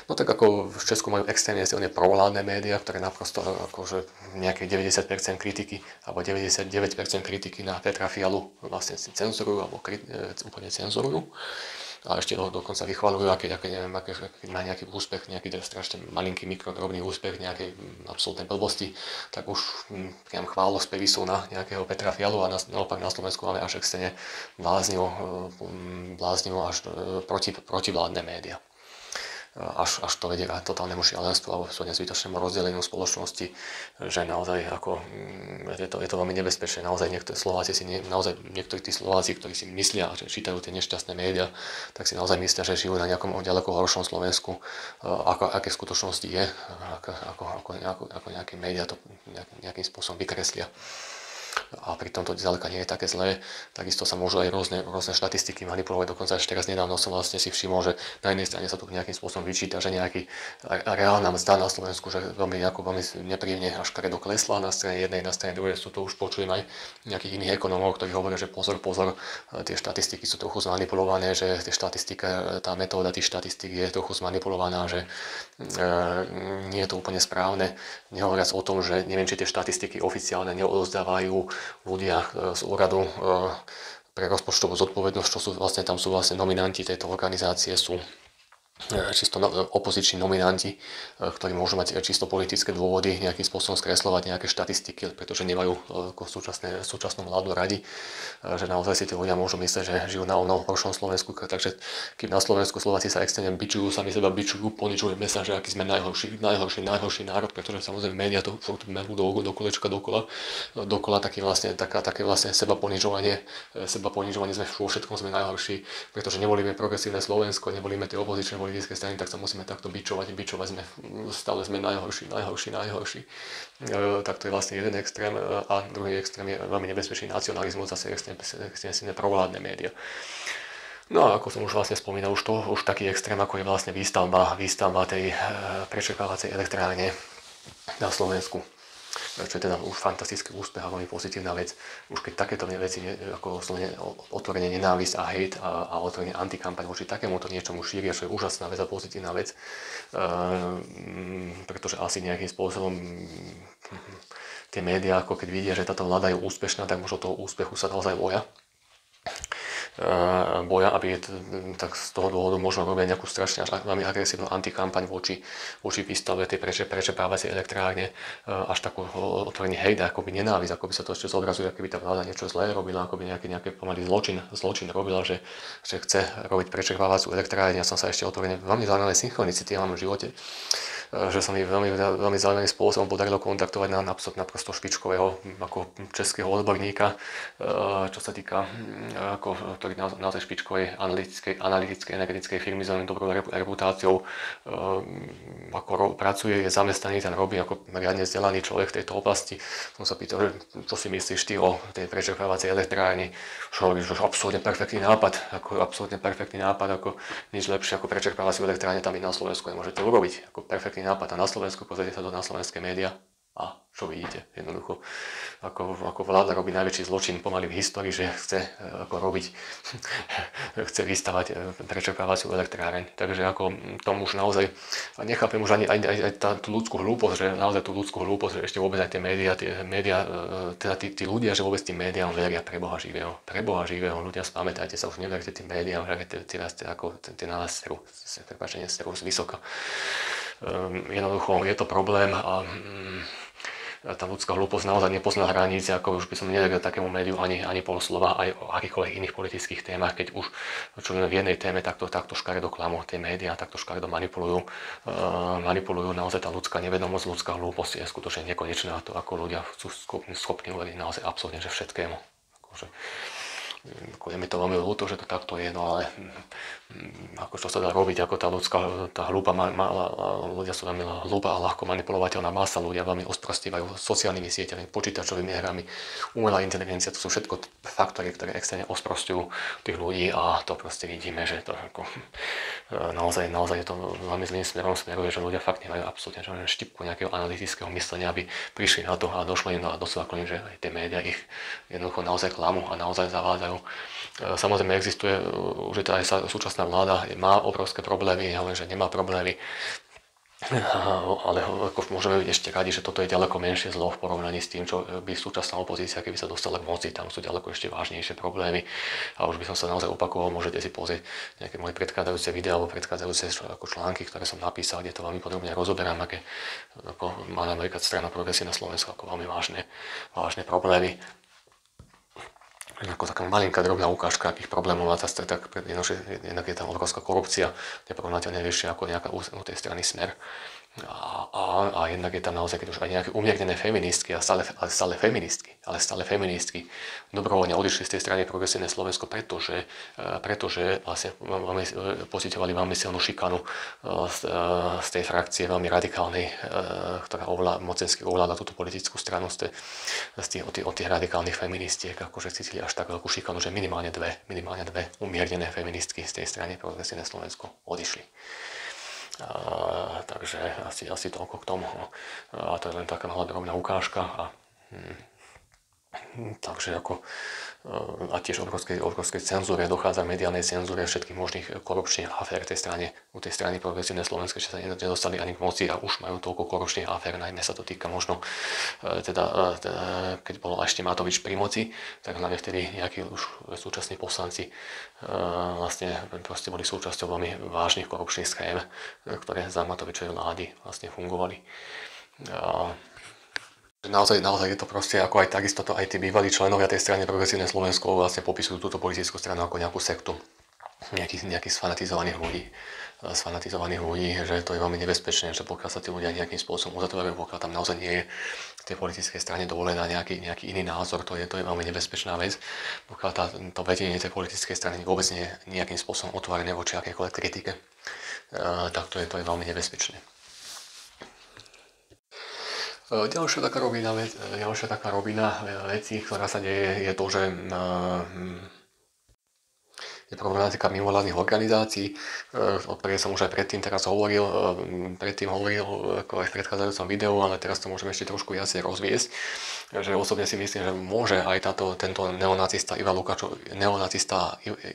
No tak ako v Česku majú extrémne silne provládne médiá, ktoré naprosto akože nejaké 90% kritiky alebo 99% kritiky na Petra Fialu vlastne cenzurujú alebo úplne cenzurujú. A ešte dokonca vychvaľujú, keď má nejaký úspech, nejaký strašne malinký mikrodrobný úspech nejakej absolútnej blbosti, tak už priam chválospevy sú na nejakého Petra Fialu a naopak na Slovensku máme až extrémne bláznivo až protivládne médiá. Až to vedie k totálnemu šialenstvu alebo zbytočnému rozdeleniu spoločnosti, že naozaj ako je to veľmi nebezpečné. Naozaj niektorí tí Slováci, ktorí si myslia, že čítajú tie nešťastné médiá, tak si naozaj myslia, že žijú na nejakom ďaleko horšom Slovensku, aké v skutočnosti je, ako nejaké médiá to nejakým spôsobom vykreslia. a pritom to ďaleka nie je také zlé. Takisto sa môžu aj rôzne štatistiky manipulovať. Dokonca ešte teraz nedávno som vlastne si všimol, že na jednej strane sa tu nejakým spôsobom vyčíta, že nejaký reálna mzda na Slovensku, že veľmi nepríjemne až kredo klesla na strane jednej, na strane druhej. To už počujem aj nejakých iných ekonomov, ktorí hovoria, že pozor, tie štatistiky sú trochu zmanipulované, že tá metóda tých štatistík je trochu zmanipulovaná, že nie je to úplne správne. Nehovoriac o tom, že neviem, či tie štatistiky oficiálne neodozdávajú ľudia z úradu pre rozpočtovú zodpovednosť, čo sú vlastne, tam sú vlastne nominanti tejto organizácie, sú čisto opoziční nominanti, ktorí môžu mať čisto politické dôvody nejakým spôsobom skresľovať nejaké štatistiky, pretože nemajú ako súčasnú vládu radi, že naozaj si tí ľudia môžu myslieť, že žijú na onom horšom Slovensku, takže kým na Slovensku Slováci sa extrémne bičujú, sami seba bičujú, poničujeme sa, že aký sme najhorší národ, pretože samozrejme médiá to melú do kolečka dokola také vlastne seba poničovanie sme vo všetkom sme najhorší, pretože nevolíme progresívne Slovensko, nevolíme tie opozičné politické strany, tak sa musíme takto bičovať stále sme najhorší. Tak to je vlastne jeden extrém a druhý extrém je veľmi nebezpečný nacionalizmus, zase extrémne provládne médiá. No a ako som už vlastne spomínal, už taký extrém, ako je vlastne výstavba tej prečerpávacej elektrárne na Slovensku, čo je teda už fantastický úspech a veľmi pozitívna vec. Už keď takéto veci ako otvorene nenávisť a hejt a otvorene antikampaň voči takémuto niečomu šíria, čo je úžasná vec a pozitívna vec, pretože asi nejakým spôsobom tie médiá, ako keď vidia, že táto vláda je úspešná, tak možno toho úspechu sa naozaj boja, aby tak z toho dôvodu možno robia nejakú strašne až veľmi agresívnu antikampaň voči výstave tej prečerpávacej elektrárne, až takú otvorene hejt, akoby nenávisť, ako by sa to ešte zobrazuje, ako by tá vláda niečo zlé robila, ako by nejaký pomalý zločin robila, že chce robiť prečerpávaciu elektrárne. Ja som sa ešte otvorene veľmi zaujímavé synchronicity mám v živote, že sa mi veľmi zaujímavým spôsobom podarilo kontaktovať na naprosto špičkového ako českého odborníka, čo sa týka ktorý na tej špičkovej analytickej energetickej firmy s veľmi dobrou reputáciou ako pracuje, je zamestnaný, ten robí ako riadne vzdelaný človek v tejto oblasti. Som sa pýtal, že čo si myslíš ty o tej prečerpávacej elektrárni, čo hovoríš, že absolútne perfektný nápad, ako nič lepšie ako prečerpávaciu elektrárne tam i na Slovensku nemôžete urobiť, ako perfektný nápad. A na Slovensku pozrite sa na slovenské médiá a čo vidíte? Jednoducho, ako vláda robí najväčší zločin pomaly v histórii, že chce vystavať prečerpávaciu elektráreň. Takže ako tomu už naozaj nechápem už ani tú ľudskú hlúposť, že ešte vôbec aj tie médiá, teda tí ľudia, že vôbec tým médiám veria pre Boha živého. Ľudia, spamätajte sa, už neverte tým médiám, že tie na nás serú z vysoka. Jednoducho je to problém a tá ľudská hlúposť naozaj nepozná hranice, ako už by som nevedel takému médiu ani pol slova aj o akýchkoľvek iných politických témach, keď už čo v jednej téme takto škaredo klamú tie médiá, takto škaredo manipulujú naozaj tá ľudská nevedomosť, ľudská hlúposť je skutočne nekonečná, to ako ľudia sú schopní uveriť naozaj absolútne, že všetkému. Je mi to veľmi ľúto, že to takto je, no ale ako čo sa dá robiť, ako tá hlúpa ľudia sú veľmi hlúpa a ľahko manipulovateľná masa, ľudia veľmi osprostievajú sociálnymi sieťami, počítačovými hrami, umelá inteligencia, to sú všetko faktory, ktoré extrémne osprostujú tých ľudí a to proste vidíme, že to ako naozaj je to veľmi zlým smerom smeruje, že ľudia fakt nemajú absolútne žiadnu štipku nejakého analytického myslenia, aby prišli na to a došlo im a dosvedko im, že aj tie médiá ich jednoducho naozaj klamú a naozaj zavádzajú. Samozrejme existuje, že tá aj súčasná vláda má obrovské problémy, ja hovorím, že nemá problémy, ale ako môžeme byť ešte radi, že toto je ďaleko menšie zlo v porovnaní s tým, čo by súčasná opozícia, keby sa dostala k moci, tam sú ďaleko ešte vážnejšie problémy a už by som sa naozaj opakoval, môžete si pozrieť nejaké moje predchádzajúce videá alebo predchádzajúce ako články, ktoré som napísal, kde to veľmi podrobne rozoberám, aké ako má napríklad strana Progresívne Slovensko ako veľmi vážne problémy. Ako taká malinká drobná ukážka, akých problémov má tá strana, jednak je tam obrovská korupcia, neporovnateľne vyššia ako nejaká u tej strany Smer. A jednak je tam naozaj, keď už aj nejaké umiernené feministky, ale stále feministky dobrovoľne odišli z tej strany Progresívne Slovensko, pretože vlastne pocitovali veľmi silnú šikanu z tej frakcie veľmi radikálnej, ktorá mocensky ovláda túto politickú stranu od tých radikálnych feministiek, akože cítili až tak veľkú šikanu, že minimálne dve umiernené feministky z tej strany Progresívne Slovensko odišli. Takže asi toľko k tomu. A to je len taká malá drobná ukážka. Takže a tiež obrovskej cenzúre, dochádza k mediálnej cenzúre všetkých možných korupčných afér u tej strany Progresívne Slovenské, že sa nedostali ani k moci a už majú toľko korupčných afér, najmä sa to týka možno keď bol ešte Matovič pri moci, tak hlavne vtedy nejakí už súčasní poslanci vlastne proste boli súčasťou veľmi vážnych korupčných schém, ktoré za Matovičovej vlády vlastne fungovali. Naozaj je to proste ako aj takisto to aj tí bývalí členovia tej strany Progresívne Slovensko vlastne popisujú túto politickú stranu ako nejakú sektu nejakých sfanatizovaných ľudí, že to je veľmi nebezpečné, že pokiaľ sa tí ľudia nejakým spôsobom uzatvárajú, pokiaľ tam naozaj nie je v tej politickej strane dovolená nejaký iný názor, to je veľmi nebezpečná vec. Pokiaľ to vedenie tej politickej strany vôbec nie je nejakým spôsobom otvorené voči akejkoľvek kritike, tak to je veľmi nebezpečné. Ďalšia taká rovina vecí, ktorá sa deje, je to, že je problematika mimovládnych organizácií, o ktorej som už aj predtým hovoril ako aj v predchádzajúcom videu, ale teraz to môžeme ešte trošku viacej rozviesť. Že osobne si myslím, že môže aj tento neonacista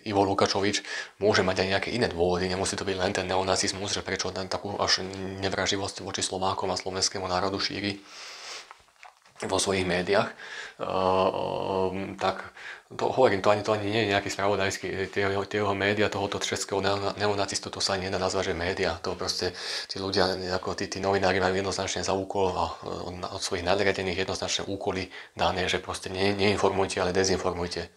Ivo Lukačovič môže mať aj nejaké iné dôvody, nemusí to byť len ten neonacizmus, že prečo takú až nevraživosť voči Slovákom a slovenskému národu šíri vo svojich médiách, tak to hovorím, to ani nie je nejaký spravodajský, tie jeho médiá tohoto českého neonacistu, to sa ani nedá nazvať, že médiá, to proste tí ľudia, ako tí novinári majú jednoznačne za úkol a od svojich nadriadených jednoznačné úkoly dané, že proste neinformujte, ale dezinformujte.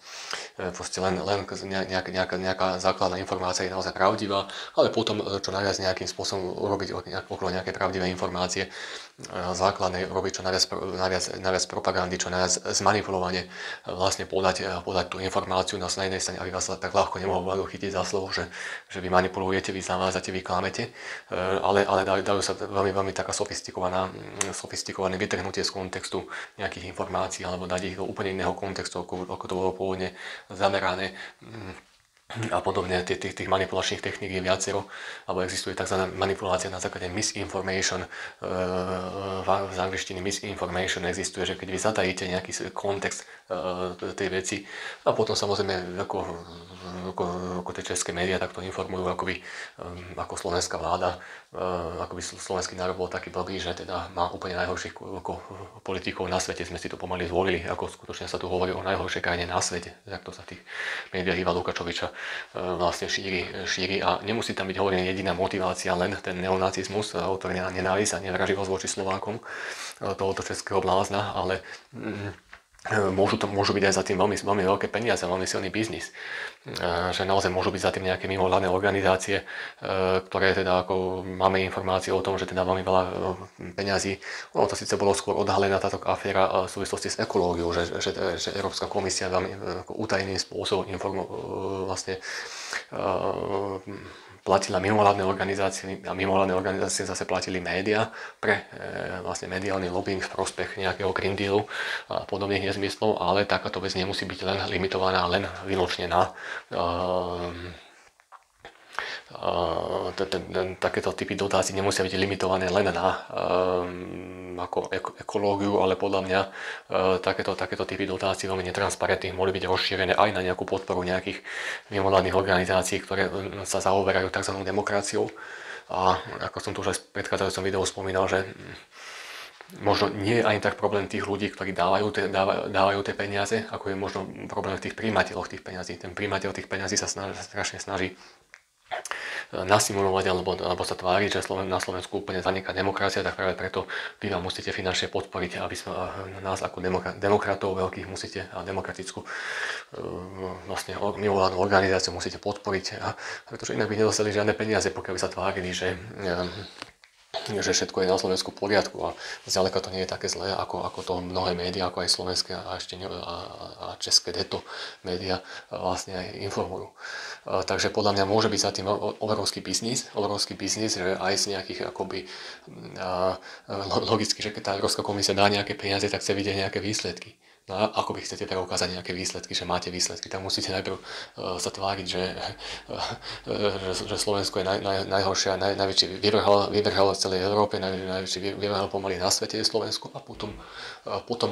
Proste len nejaká základná informácia je naozaj pravdivá, ale potom čo najviac nejakým spôsobom urobiť okolo nejakej pravdivé informácie základnej, urobiť čo najviac propagandy, čo najviac zmanipulovanie vlastne podať tú informáciu na jednej strane, aby vás tak ľahko nemohol chytiť za slovo, že vy manipulujete, vy zavádzate, vy klamete, ale dajú sa veľmi taká sofistikované vytrhnutie z kontextu nejakých informácií alebo dať ich do úplne iného kontextu, ako to bolo pôvodne zamerané. A podobne tých manipulačných techník je viacero, alebo existuje tzv. Manipulácia na základe misinformation, z angličtiny misinformation existuje, že keď vy zatajíte nejaký kontext tej veci a potom samozrejme ako tie české médiá takto informujú, ako slovenská vláda, ako by slovenský národ bol taký blbý, že teda má úplne najhorších politikov na svete, sme si to pomaly zvolili, ako skutočne sa tu hovorí o najhoršej krajine na svete, tak to sa v tých médiách Iva Lukačoviča vlastne šíri a nemusí tam byť hovorená jediná motivácia, len ten neonacizmus, otvorená nenávisť a nevraživosť voči Slovákom tohoto českého blázna, ale môžu byť aj za tým veľmi veľké peniaze, veľmi silný biznis. Že naozaj môžu byť za tým nejaké mimovládne organizácie, ktoré teda ako máme informácie o tom, že teda veľmi veľa peňazí, ono to síce bolo skôr odhalená táto aféra v súvislosti s ekológiou, že Európska komisia veľmi utajeným spôsobom vlastne platila mimovládne organizácie a mimovládne organizácie zase platili médiá pre vlastne mediálny lobbying v prospech nejakého Green Dealu a podobných nezmyslov, ale takáto vec nemusí byť len limitovaná len výlučne na takéto typy dotácií nemusia byť limitované len na ako ekológiu, ale podľa mňa takéto typy dotácií veľmi netransparentných mohli byť rozšírené aj na nejakú podporu nejakých mimovládnych organizácií, ktoré sa zaoberajú tzv. Demokraciou. A ako som tu už aj v predchádzajúcom videu spomínal, že možno nie je ani tak problém tých ľudí, ktorí dávajú tie peniaze, ako je možno problém v tých prijímateľoch tých peniazí. Ten prijímateľ tých peniazí sa strašne snaží nasimulovať alebo sa tváriť, že na Slovensku úplne zaniká demokracia, tak práve preto vy vám musíte finančne podporiť, aby sme nás ako demokratov veľkých musíte a demokratickú vlastne mimovládnu organizáciu musíte podporiť, pretože inak by nedostali žiadne peniaze, pokiaľ by sa tvárili, že že všetko je na Slovensku v poriadku a zďaleka to nie je také zlé, ako to mnohé médiá, ako aj slovenské a ešte a české deto médiá vlastne aj informujú. Takže podľa mňa môže byť za tým obrovský biznis, že aj z nejakých akoby logicky, že keď tá Európska komisia dá nejaké peniaze, tak chce vidieť nejaké výsledky. No a ako by chcete preukázať nejaké výsledky, že máte výsledky, tak musíte najprv sa tváriť, že Slovensko je najhoršia, najväčší vyvrhel v celej Európe, najväčší vyvrhel pomaly na svete je Slovensko a potom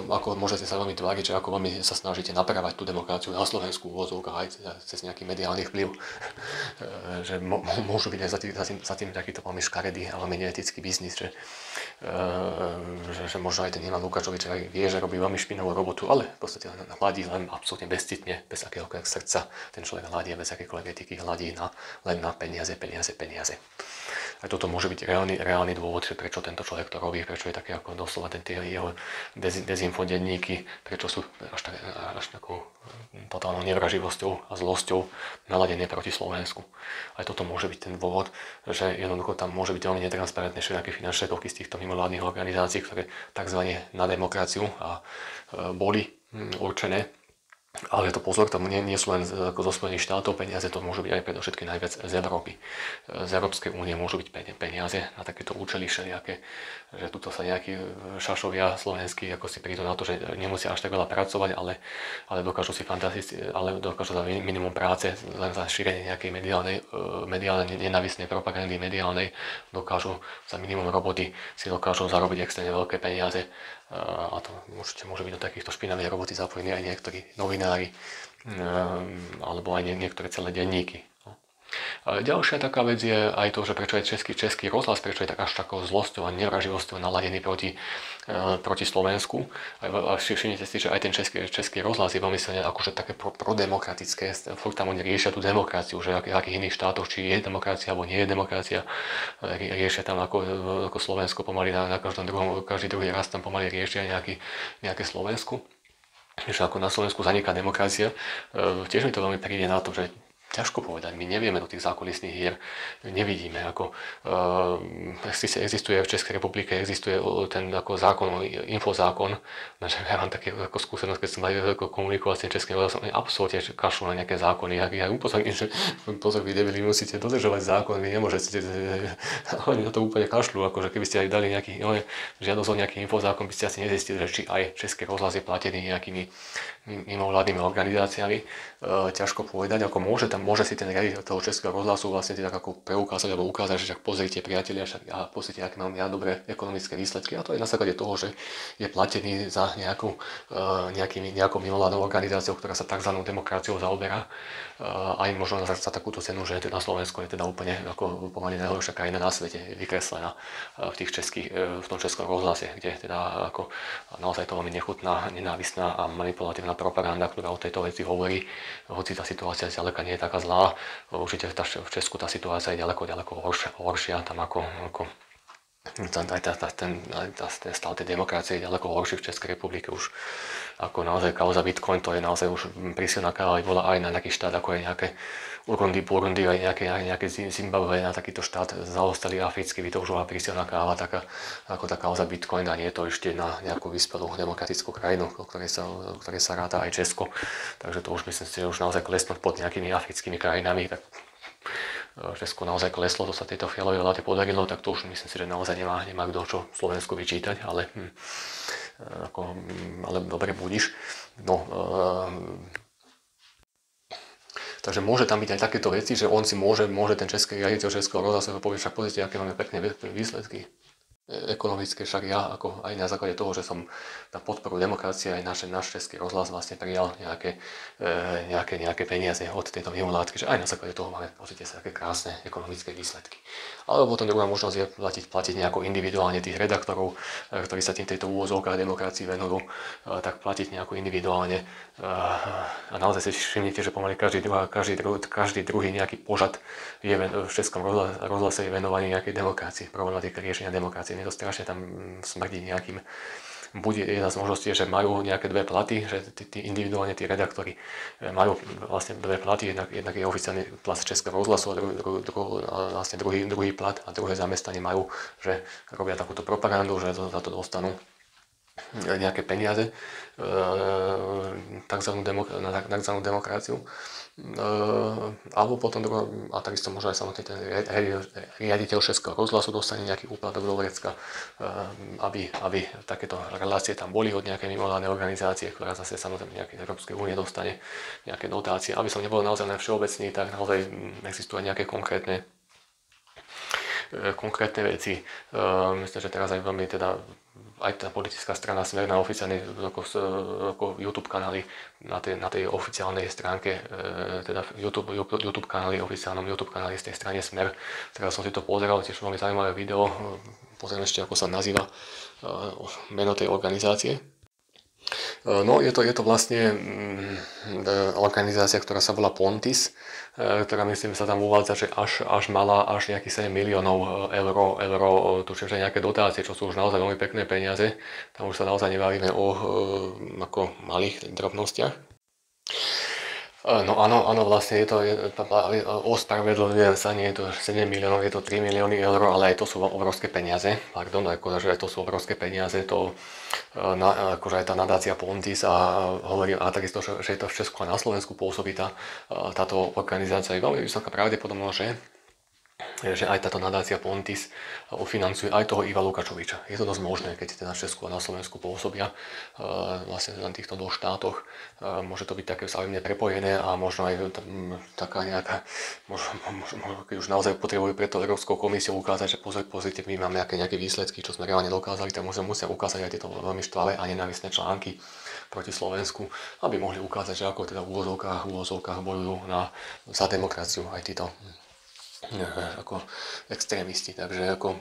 ako môžete sa veľmi tváriť, že ako veľmi sa snažíte napravať tú demokraciu na Slovensku v úvodzovkách aj cez nejaký mediálny vplyv, že môžu byť aj za tým takýto veľmi škaredý a veľmi neetický biznis, že možno aj ten Ivan Lukáčovič aj vie, že robí veľmi špinavú robotu, ale v podstate hladí len absolútne bezcitne, bez akéhokoľvek srdca. Ten človek hladí bez akékoľvek etiky, hladí len na peniaze. A toto môže byť reálny dôvod, že prečo tento človek to robí, prečo je také ako doslova tie jeho dezinfodenníky, prečo sú až takou totálnou nevraživosťou a zlosťou naladené proti Slovensku. Aj toto môže byť ten dôvod, že jednoducho tam môže byť veľmi netransparentné všetky finančné toky z týchto mimovládnych organizácií, ktoré tzv. Na demokraciu a boli určené. Ale to pozor, tam nie sú len zo Spojených štátov peniaze, to môžu byť aj predovšetkým najviac z Európy. Z Európskej únie môžu byť peniaze na takéto účely všelijaké, že tuto sa nejakí šašovia slovenskí ako si prídu na to, že nemusia až tak veľa pracovať, ale dokážu dokážu za minimum práce, len za šírenie nejakej mediálnej nenávistnej propagandy mediálnej, dokážu za minimum roboty si dokážu zarobiť extrémne veľké peniaze. A to určite môže byť do takýchto špinavých roboty zapojení aj niektorí novinári alebo aj niektoré celé denníky. Ďalšia taká vec je aj to, že prečo je český rozhlas, prečo je tak až takou zlosťou a nevraživosťou naladený proti Slovensku. A všimnite si, že aj ten český rozhlas je veľmi silne akože také prodemokratické, furt tam oni riešia tú demokraciu, že akých iných štátoch, či je demokracia alebo nie je demokracia, riešia tam ako Slovensko pomaly na každý druhý raz tam pomaly riešia nejaké Slovensku. Že ako na Slovensku zaniká demokracia, tiež mi to veľmi príde na to, že ťažko povedať, my nevieme do tých zákulisných hier, nevidíme, ako existuje v Českej republike, existuje ten ako zákon, infozákon, ja mám také ako skúsenosť, keď som aj komunikoval s tým českým rozhlasom, absolútne kašľú na nejaké zákony, ja upozorním, že pozor, vy debili, musíte dodržovať zákon, vy nemôžete, oni na to úplne kašľú, akože keby ste aj dali nejaký žiadosť o nejaký infozákon, by ste asi nezistili, že či aj Český rozhlas je platený nejakými mimovládnymi organizáciami, ťažko povedať, ako môže si ten riaditeľ toho Českého rozhlasu vlastne tak ako preukázať alebo ukázať, že však pozrite priatelia, a pozrite, aké mám ja dobré ekonomické výsledky, a to je na základe toho, že je platený za nejakou mimovládnou organizáciou, ktorá sa tzv. Demokraciou zaoberá, aj možno za takúto cenu, že na Slovensku je teda úplne ako pomaly najhoršia krajina na svete vykreslená v tom Českom rozhlase, kde teda ako naozaj to veľmi nechutná, nenávistná a manipulatívna propaganda, ktorá o tejto veci hovorí, hoci tá situácia zďaleka nie je taká zlá. Určite v Česku tá situácia je ďaleko horšia, tam ako ten stav tej demokracie je ďaleko horší v Českej republike už ako naozaj kauza Bitcoin, to je naozaj už prísilná káva bola aj na nejaký štát, ako je nejaké Burundi, aj nejaké Zimbabwe, na takýto štát zaostalý africký, by to už bola prísilná káva, ako tá kauza Bitcoin, a nie je to ešte na nejakú vyspelú demokratickú krajinu, o ktorej sa ráta aj Česko. Takže to už myslím si, že už naozaj klesnúť pod nejakými africkými krajinami, tak Česko naozaj kleslo, to sa tejto fialovej vláde podarilo, tak to už myslím si, že naozaj nemá kto čo Slovensku vyčítať, ale dobre budíš. Takže môže tam byť aj takéto veci, že on si môže ten český riaditeľ Českého rozhlasu povedať, však pozrite, aké máme pekné výsledky ekonomické, však ja ako aj na základe toho, že som na podporu demokracie aj náš Český rozhlas vlastne prijal nejaké peniaze od tejto mimovládky, že aj na základe toho máme, pozrite sa, aké krásne ekonomické výsledky. Alebo potom druhá možnosť je platiť nejako individuálne tých redaktorov, ktorí sa tejto úvozovkách demokracii venujú, tak platiť nejako individuálne. A naozaj si všimnite, že pomaly každý druhý nejaký požad je v Českom rozhlase je venovaný nejakej demokracii, problematike riešenia demokracie. Je to strašne tam smrdí nejakým buď jedna z možností, že majú nejaké dve platy, že individuálne tí redaktori majú vlastne dve platy, jednak je oficiálny plat Českého rozhlasu a vlastne druhý plat a druhé zamestnanie majú, že robia takúto propagandu, že za to dostanú nejaké peniaze na takzvanú demokraciu. Alebo potom a takisto možno aj samotný ten riaditeľ Českého rozhlasu dostane nejaký úplatok do vrecka, aby takéto relácie tam boli od nejakej mimovládnej organizácie, ktorá zase samozrejme nejakej Európskej únie dostane nejaké dotácie. Aby som nebol naozaj len všeobecný, tak naozaj existujú nejaké konkrétne veci. Myslím, že teraz aj veľmi teda aj tá politická strana Smer na oficiálnej ako YouTube kanály na tej oficiálnej stránke, teda YouTube kanály, oficiálnom YouTube kanáli z tej strane Smer. Teraz som si to pozeral, tiež veľmi zaujímavé video, pozriem ešte ako sa nazýva meno tej organizácie. No, je to vlastne organizácia, ktorá sa volá Pontis, ktorá myslím sa tam uvádza, že až mala až nejakých 7 miliónov eur, tuším, že nejaké dotácie, čo sú už naozaj veľmi pekné peniaze. Tam už sa naozaj nebavíme o ako malých drobnostiach. No áno, vlastne je to ospravedlňujem sa, nie je to 7 miliónov, je to 3 milióny eur, ale aj to sú obrovské peniaze, akože aj to sú obrovské peniaze, akože aj tá nadácia Pontis a hovorím, a takisto, že je to v Česku a na Slovensku pôsobí táto organizácia, je veľmi vysoká pravdepodobnosť, že aj táto nadácia Pontis financuje aj toho Iva Lukačoviča. Je to dosť možné, keď na Česku a na Slovensku pôsobia vlastne na týchto dvoch štátoch. Môže to byť také vzájomne prepojené a možno aj taká nejaká, možno keď už naozaj potrebujú preto Európskou komisiou ukázať, že pozrite, my máme nejaké výsledky, čo sme reálne dokázali, tak musia ukázať aj tieto veľmi štvavé a nenávistné články proti Slovensku, aby mohli ukázať, že ako teda v úvozovkách bojujú za demokraciu aj títo ako extrémisti, takže ako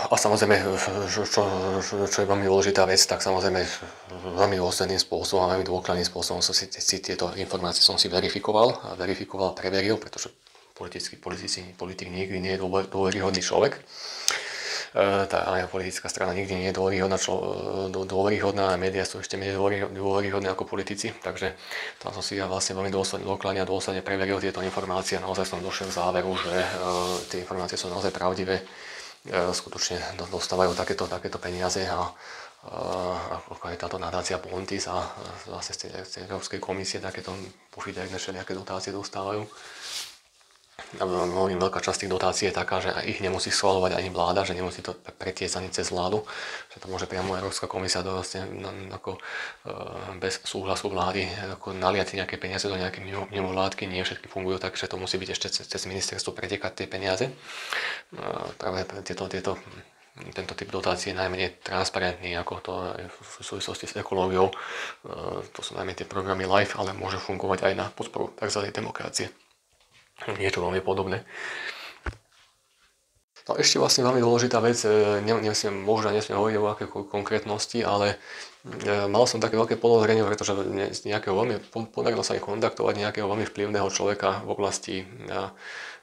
a samozrejme, čo je veľmi dôležitá vec, tak samozrejme veľmi dôsledným spôsobom a veľmi dôkladným spôsobom som si tieto informácie verifikoval, preveril, pretože politik nikdy nie je dôveryhodný človek. Tá politická strana nikdy nie je dôveryhodná a médiá sú ešte menej dôveryhodné ako politici, takže tam som si vlastne veľmi dôkladne a dôsledne preveril tieto informácie a naozaj som došiel k záveru, že tie informácie sú naozaj pravdivé, skutočne dostávajú takéto peniaze a ako aj táto nadácia Pontis a vlastne z tej Európskej komisie takéto pofiderné všelijaké dotácie dostávajú. Veľmi veľká časť tých dotácií je taká, že ich nemusí schvaľovať ani vláda, že nemusí to pretiecť ani cez vládu, že to môže priamo Európska komisia vlastne bez súhlasu vlády naliať nejaké peniaze do nejaké mimovládky. Nie všetky fungujú tak, že to musí byť ešte cez ministerstvo pretekať tie peniaze. Práve tento typ dotácie je najmenej transparentný, ako to v súvislosti s ekológiou. To sú najmä tie programy LIFE, ale môže fungovať aj na podporu tzv. Demokracie. Niečo veľmi podobné. No ešte vlastne veľmi dôležitá vec, možno nesmiem hovoriť o aké konkrétnosti, ale mal som také veľké podozrenie, pretože podarilo sa mi kontaktovať nejakého veľmi vplyvného človeka v oblasti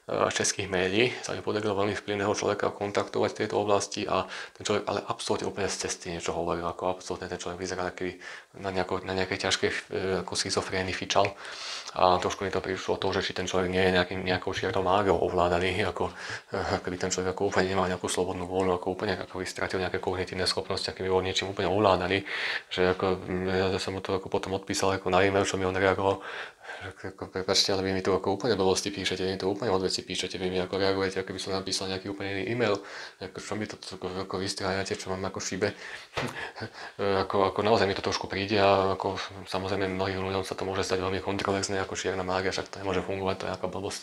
českých médií. Sa mi podarilo veľmi vplyvného človeka kontaktovať v tejto oblasti a ten človek ale absolútne úplne z cesty niečo hovoril, ako absolútne ten človek vyzerá taký na nejakej ťažkej ako schizofrénii fičal a trošku mi to prišlo to, že či ten človek nie je nejakou čiernou mágiou ovládaný, ako keby ten človek ako úplne nemal nejakú slobodnú vôľu, ako úplne ako by stratil nejaké kognitívne schopnosti, aký by bol niečím úplne ovládaný, že ako ja som mu to ako potom odpísal ako na e-mail, čo mi on reagoval, že prepáčte, ale vy mi tu ako úplne blbosti píšete, vy mi to úplne od veci píšete, vy mi ako reagujete, ako by som napísal nejaký úplne iný e-mail, ako čo mi to ako vystrájate, čo mám ako šibe, ako naozaj mi to trošku príde a ako samozrejme mnohým ľuďom sa to môže stať veľmi kontroverzné, ako čierna mágia, však to nemôže fungovať, to je nejaká blbosť.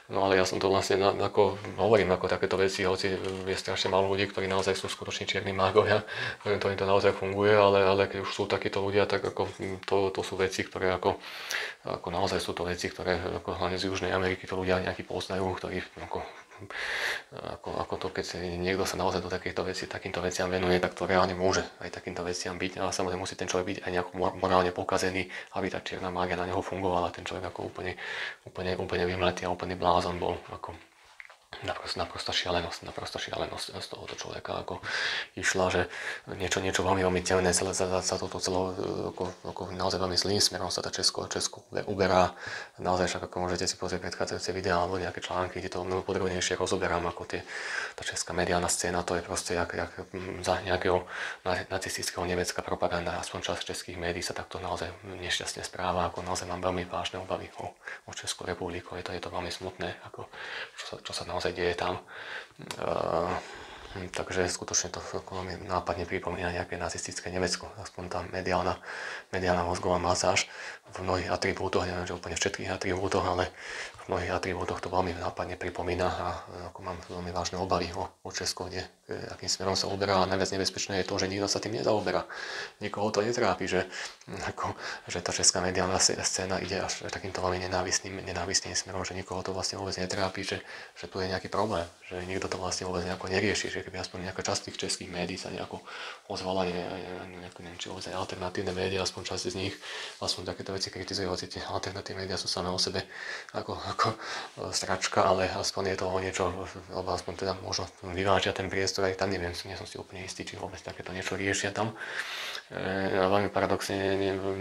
No ale ja som to vlastne ako hovorím ako takéto veci, hoci je strašne málo ľudí, ktorí naozaj sú skutočne čierni mágovia, ktorým to naozaj funguje, ale keď už sú takíto ľudia, tak ako to sú veci, ktoré ako naozaj sú to veci, ktoré ako hlavne z Južnej Ameriky to ľudia nejaký poznajú, ktorí ako to, keď niekto sa naozaj do takýmto veciam venuje, tak to reálne môže aj takýmto veciam byť, ale samozrejme musí ten človek byť aj nejako morálne pokazený, aby tá čierna mágia na neho fungovala, ten človek ako úplne vymletý a úplný blázon bol. naprosto šialenosť z tohoto človeka, ako išla, že niečo veľmi, veľmi temné, za toto celou, ako naozaj veľmi zlým smerom sa tá Česko uberá. Naozaj však, ako môžete si pozrieť predchádzajúce videá alebo nejaké články, kde to mnoho podrobnejšie rozoberám, ako tá česká mediálna scéna, to je proste jak za nejakého nacistického nemecká propaganda, aspoň časť českých médií sa takto naozaj nešťastne správa, ako naozaj mám veľmi vážne obavy o Českú republiku, je to veľmi smutné, ako čo sa naozaj deje tam. Takže skutočne to mi nápadne pripomína nejaké nacistické Nemecko, aspoň tá mediálna mozgová masáž v mnohých atribútoch, neviem, že úplne všetkých atribútoch, ale v mnohých atribútoch to veľmi nápadne pripomína a ako mám veľmi vážne obavy o Česko, akým smerom sa uberá a najviac nebezpečné je to, že nikto sa tým nezaoberá. Nikoho to netrápi, že tá česká mediálna scéna ide až takýmto veľmi nenávistným smerom, že nikoho to vlastne vôbec netrápi, že tu je nejaký problém, že nikto to vlastne vôbec nejako nerieši, že keby aspoň nejaká časť tých českých médií sa nejako ozvala, neviem, či vôbec alternatívne médiá, aspoň časť z nich, aspoň takéto veci kritizujú, hoci tie alternatívne médiá sú samé o sebe ako stračka, ale aspoň je to o niečo, alebo aspoň teda možno vyvážia ten priestor, aj tam neviem, nie som si úplne istý, či vôbec takéto niečo riešia tam. Veľmi paradoxne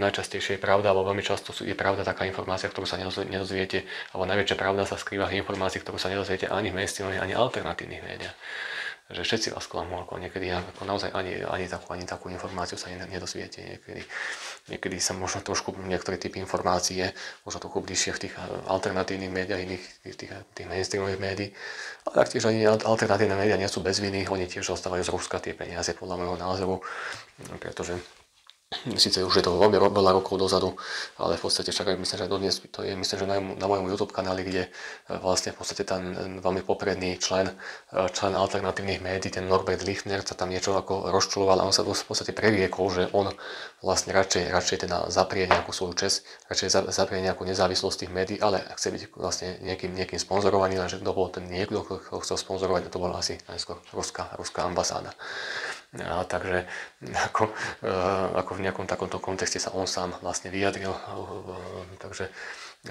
najčastejšie je pravda, alebo veľmi často je pravda taká informácia, ktorú sa nedozviete, alebo najväčšia pravda sa skrýva v informácii, ktorú sa nedozviete ani v mainstreamových, ani alternatívnych médiách. Že všetci vás klamú, ako niekedy, ako naozaj ani takú informáciu sa nedozviete. Niekedy sa možno trošku niektoré typy informácií je možno trochu bližšie v tých alternatívnych médiách, iných tých mainstreamových médií. Ale taktiež ani alternatívne médiá nie sú bez viny, oni tiež dostávajú z Ruska tie peniaze, podľa môjho názoru, pretože síce už je to veľmi veľa rokov dozadu, ale v podstate však aj myslím, že dodnes to je, myslím, že na mojom YouTube kanáli, kde vlastne v podstate ten veľmi popredný člen alternatívnych médií, ten Norbert Lichtner, sa tam niečo ako rozčuloval a on sa v podstate previekol, že on vlastne radšej teda zaprie nejakú svoju česť, radšej zaprie nejakú nezávislosť tých médií, ale chce byť vlastne niekým sponzorovaný, lenže kto bol ten niekto, kto chcel sponzorovať, to bola asi najskôr ruská ambasáda. Takže ako v nejakom takomto kontexte sa on sám vlastne vyjadril, takže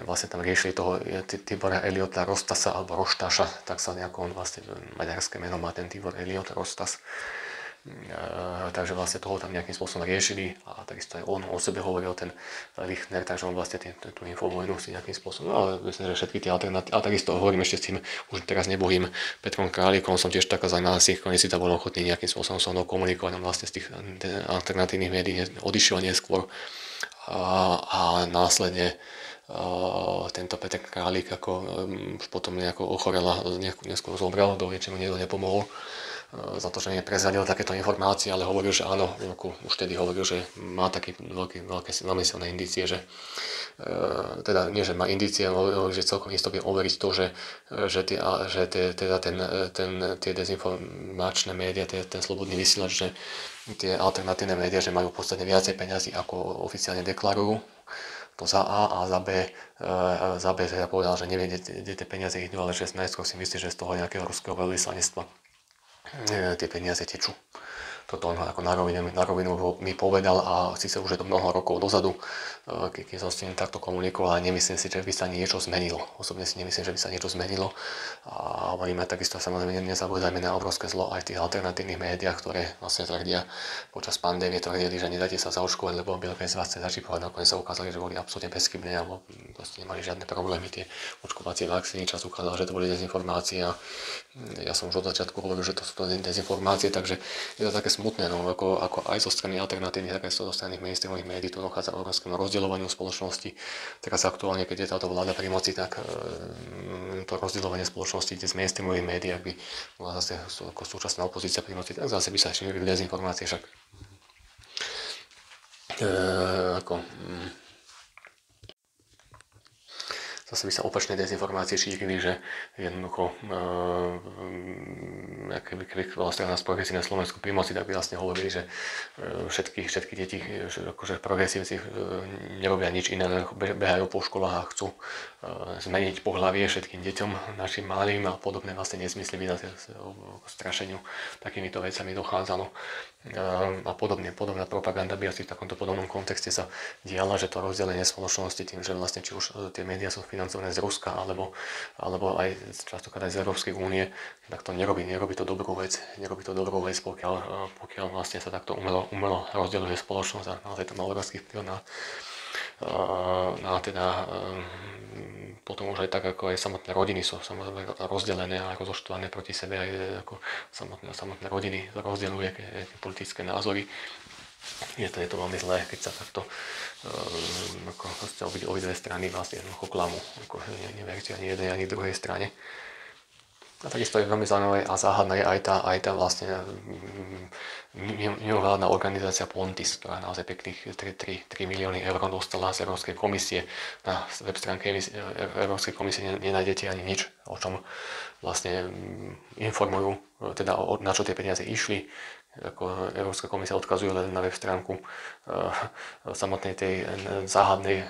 vlastne tam riešili toho Tibora Eliota Rostasa alebo Roštaša, tak sa nejako on vlastne maďarské meno má ten Tibor Eliot Rostas. Takže vlastne toho tam nejakým spôsobom riešili a takisto aj on o sebe hovoril, ten Lichtner, takže on vlastne tú infovojnu si nejakým spôsobom, ale myslím, že všetky tie alternatívy, a takisto hovorím ešte s tým už teraz nebohým Petrom Králikom, som tiež taká zaujímavá si, oni si tam bol ochotný nejakým spôsobom so mnou komunikovať, on vlastne z tých alternatívnych médií odišiel neskôr a následne tento Petr Králik ako potom nejako ochorel a neskôr zomrel, do niečomu niekto nepomohol za to, že mi prezradil takéto informácie, ale hovoril, že áno, už vtedy hovoril, že má také veľmi silné indície, že teda nie, že má indície, ale že celkom isto vie overiť to, že tie dezinformačné médiá, ten slobodný vysielač, že tie alternatívne médiá, že majú v podstate viacej peňazí, ako oficiálne deklarujú. To za A a za B teda povedal, že nevie, kde tie peniaze idú, ale že najskôr si myslí, že z toho nejakého ruského veľvyslanectva tie peniaze tečú. Toto on ako na rovinu mi povedal a síce už je to mnoho rokov dozadu, keď som s tým takto komunikoval, ale nemyslím si, že by sa niečo zmenilo. Osobne si nemyslím, že by sa niečo zmenilo. A hovoríme takisto, samozrejme nezabúdajme na obrovské zlo aj v tých alternatívnych médiách, ktoré vlastne tvrdia počas pandémie, tvrdili, že nedáte sa zaočkovať, lebo Bill Gates vás chce začipovať. Nakoniec sa ukázali, že boli absolútne bezchybné alebo vlastne nemali žiadne problémy. Tie očkovacie vakcíny čas ukázal, že to boli dezinformácie a ja som už od začiatku hovoril, že to sú to dezinformácie, takže je to také smutné, no, ako aj zo strany alternatívnych, tak aj zo strany mainstreamových médií tu dochádza obrovskému rozdeľovaniu spoločnosti. Teraz aktuálne, keď je táto vláda pri moci, tak to rozdeľovanie spoločnosti, kde z mainstreamových médií, ak by bola zase ako súčasná opozícia pri moci, tak zase by sa šírili dezinformácie, však zase by sa opačné dezinformácie šírili, že jednoducho keby bola strana z progresívne Slovensku pri moci, tak by vlastne hovorili, že všetky deti, akože progresívci nerobia nič iné, len behajú po školách a chcú zmeniť pohlavie všetkým deťom, našim malým a podobné vlastne nezmysly by na strašeniu takýmito vecami dochádzalo. A podobná propaganda by asi v takomto podobnom kontexte sa diala, že to rozdelenie spoločnosti tým, že vlastne či už tie médiá sú financované financované z Ruska alebo aj častokrát aj z Európskej únie, tak to nerobí to dobrú vec, pokiaľ vlastne sa takto umelo rozdeľuje spoločnosť a naozaj to má obrovský vplyv na teda potom už aj tak, ako aj samotné rodiny sú samozrejme rozdelené a rozoštvané proti sebe, aj ako samotné rodiny rozdeľuje tie politické názory. Je to veľmi zlé, keď sa takto ako obidve strany vlastne klamú, ako neverte ani jednej, ani druhej strane. A takisto je veľmi zaujímavé a záhadná je aj tá vlastne mimovládna organizácia Pontis, ktorá naozaj pekných 3 milióny eur dostala z Európskej komisie. Na web stránke Európskej komisie nenájdete ani nič, o čom vlastne informujú, teda na čo tie peniaze išli. Ako Európska komisia odkazuje len na web stránku samotnej tej záhadnej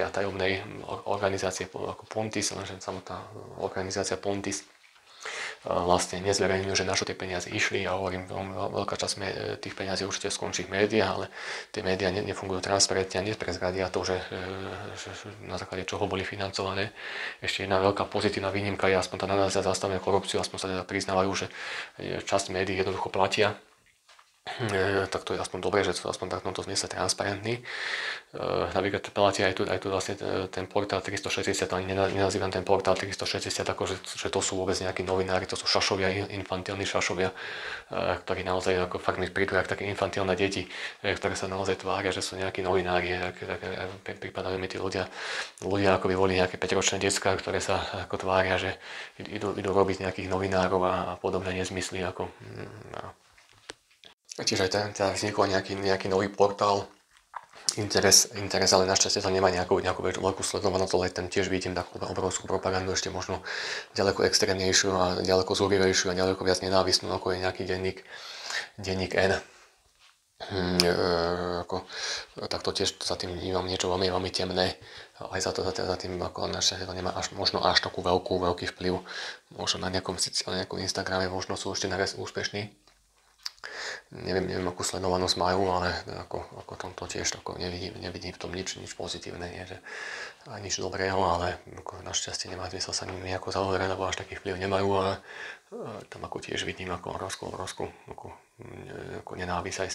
a tajomnej organizácie ako Pontis, lenže samotná organizácia Pontis vlastne nezverejňujú, že na čo tie peniaze išli. Ja hovorím, veľká časť tých peniazí určite skončí v médiách, ale tie médiá nefungujú transparentne a neprezradia to, že na základe čoho boli financované. Ešte jedna veľká pozitívna výnimka je aspoň tá analýza zastavená korupciu, aspoň sa teda priznávajú, že časť médií jednoducho platia. Tak to je aspoň dobré, že sú aspoň tak v tomto zmysle transparentní. Napríklad platia aj tu vlastne ten portál 360, ani nenazývam ten portál 360 ako, že to sú vôbec nejakí novinári, to sú šašovia, infantilní šašovia, ktorí naozaj ako fakt mi prídu ako také infantilné deti, ktoré sa naozaj tvária, že sú nejakí novinári, pripadajú mi tí ľudia ako by boli nejaké 5-ročné decká, ktoré sa ako tvária, že idú robiť nejakých novinárov a podobné nezmysly ako. Čiže aj teda vznikol nejaký nový portál Interes, ale našťastie to nemá nejakú veľkú sledovanosť, ale tam tiež vidím takú obrovskú propagandu, ešte možno ďaleko extrémnejšiu a ďaleko zúrivejšiu a ďaleko viac nenávistnú, ako je nejaký denník N. Takto tiež za tým vnímam niečo veľmi, veľmi temné. Aj za tým ako našťastie to nemá možno až takú veľký vplyv. Možno na nejakom Instagrame možno sú ešte najviac úspešní. Neviem, akú sledovanosť majú, ale ako tomto tiež nevidím v tom nič pozitívne, nie, že aj nič dobrého, ale našťastie nemá zmysel sa nimi nejako zaoberať, lebo až taký vplyv nemajú, ale tam ako tiež vidím ako obrovskú nenávisť aj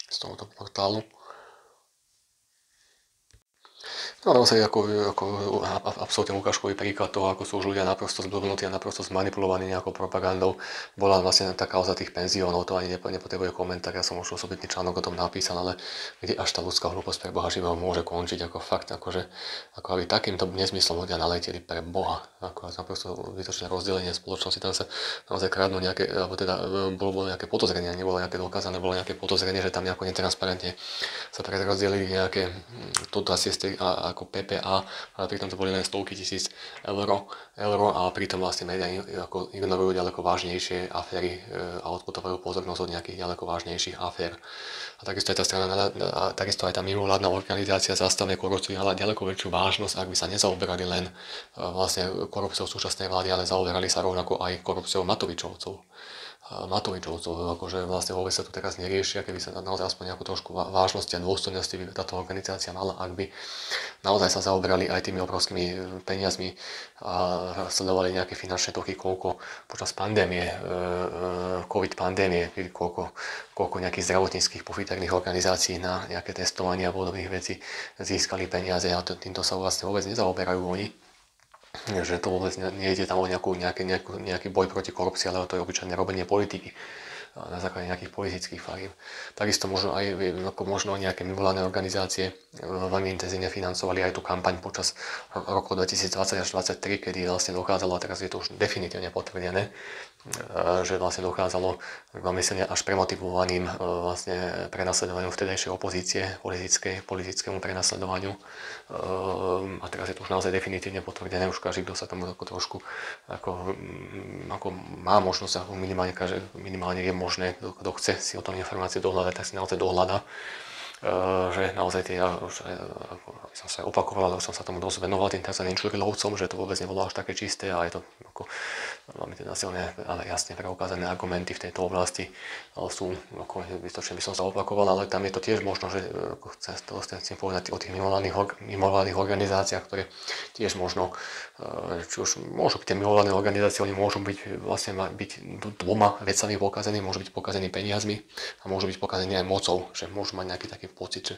z tohoto portálu. No naozaj ako absolútne ukážkový príklad toho, ako sú už ľudia naprosto zblbnutí a naprosto zmanipulovaní nejakou propagandou. Bola vlastne tá kauza tých penziónov, to ani nepotrebuje komentár, ja som už osobitný článok o tom napísal, ale kde až tá ľudská hlúposť pre Boha živého môže končiť, ako fakt, ako aby takýmto nezmyslom ľudia naleteli pre Boha, ako naprosto vytočné rozdelenie spoločnosti, tam sa naozaj kradnú nejaké, alebo teda bolo nejaké podozrenie, nebolo nejaké dokázané, bolo nejaké podozrenie, že tam nejako netransparentne sa prerozdelili nejaké dotácie ako PPA, ale pritom to boli len stovky tisíc eur a pritom vlastne médiá ako ignorujú ďaleko vážnejšie aféry a odputávajú pozornosť od nejakých ďaleko vážnejších afér. A takisto aj tá strana, a takisto aj tá mimovládna organizácia Zastavme korupciu mala ďaleko väčšiu vážnosť, ak by sa nezaoberali len vlastne korupciou súčasnej vlády, ale zaoberali sa rovnako aj korupciou Matovičovcov, akože vlastne vôbec sa tu teraz neriešia, keby sa naozaj aspoň nejakú trošku vážnosti a dôstojnosti by táto organizácia mala, ak by naozaj sa zaoberali aj tými obrovskými peniazmi a sledovali nejaké finančné toky, koľko počas pandémie, COVID pandémie, koľko nejakých zdravotníckych profitérnych organizácií na nejaké testovanie a podobných vecí získali peniaze a týmto sa vlastne vôbec nezaoberajú oni. Že to vôbec nejde tam o nejaký boj proti korupcii, ale to je obyčajné robenie politiky na základe nejakých politických fariem. Takisto možno nejaké mimovládne organizácie veľmi intenzívne financovali aj tú kampaň počas roku 2020 až 2023, kedy vlastne dokázalo, a teraz je to už definitívne potvrdené, že vlastne dokázalo veľmi silne až premotivovaným vlastne prenasledovaniu vtedajšej opozície, politickému prenasledovaniu. A teraz je to už naozaj definitívne potvrdené, už každý, kto sa tomu trošku ako má možnosť, minimálne je možné, kto chce si o tom informácie dohľadať, tak si naozaj dohľada. že naozaj tie, aby som sa opakoval, ale už som sa tomu dosť venoval tým tzv. Čurilovcom, že to vôbec nebolo až také čisté a je to ako, máme teda silné, ale jasne preukázané argumenty v tejto oblasti, sú, ako vystočne by som sa opakoval, ale tam je to tiež možno, že chcem povedať o tých mimovládnych organizáciách, ktoré tiež možno, či už môžu byť tie mimovládne organizácie, oni môžu byť vlastne byť dvoma vecami pokazení, môžu byť pokazení peniazmi a môžu byť pokazení aj mocou, že môžu mať nejaký taký pocit, že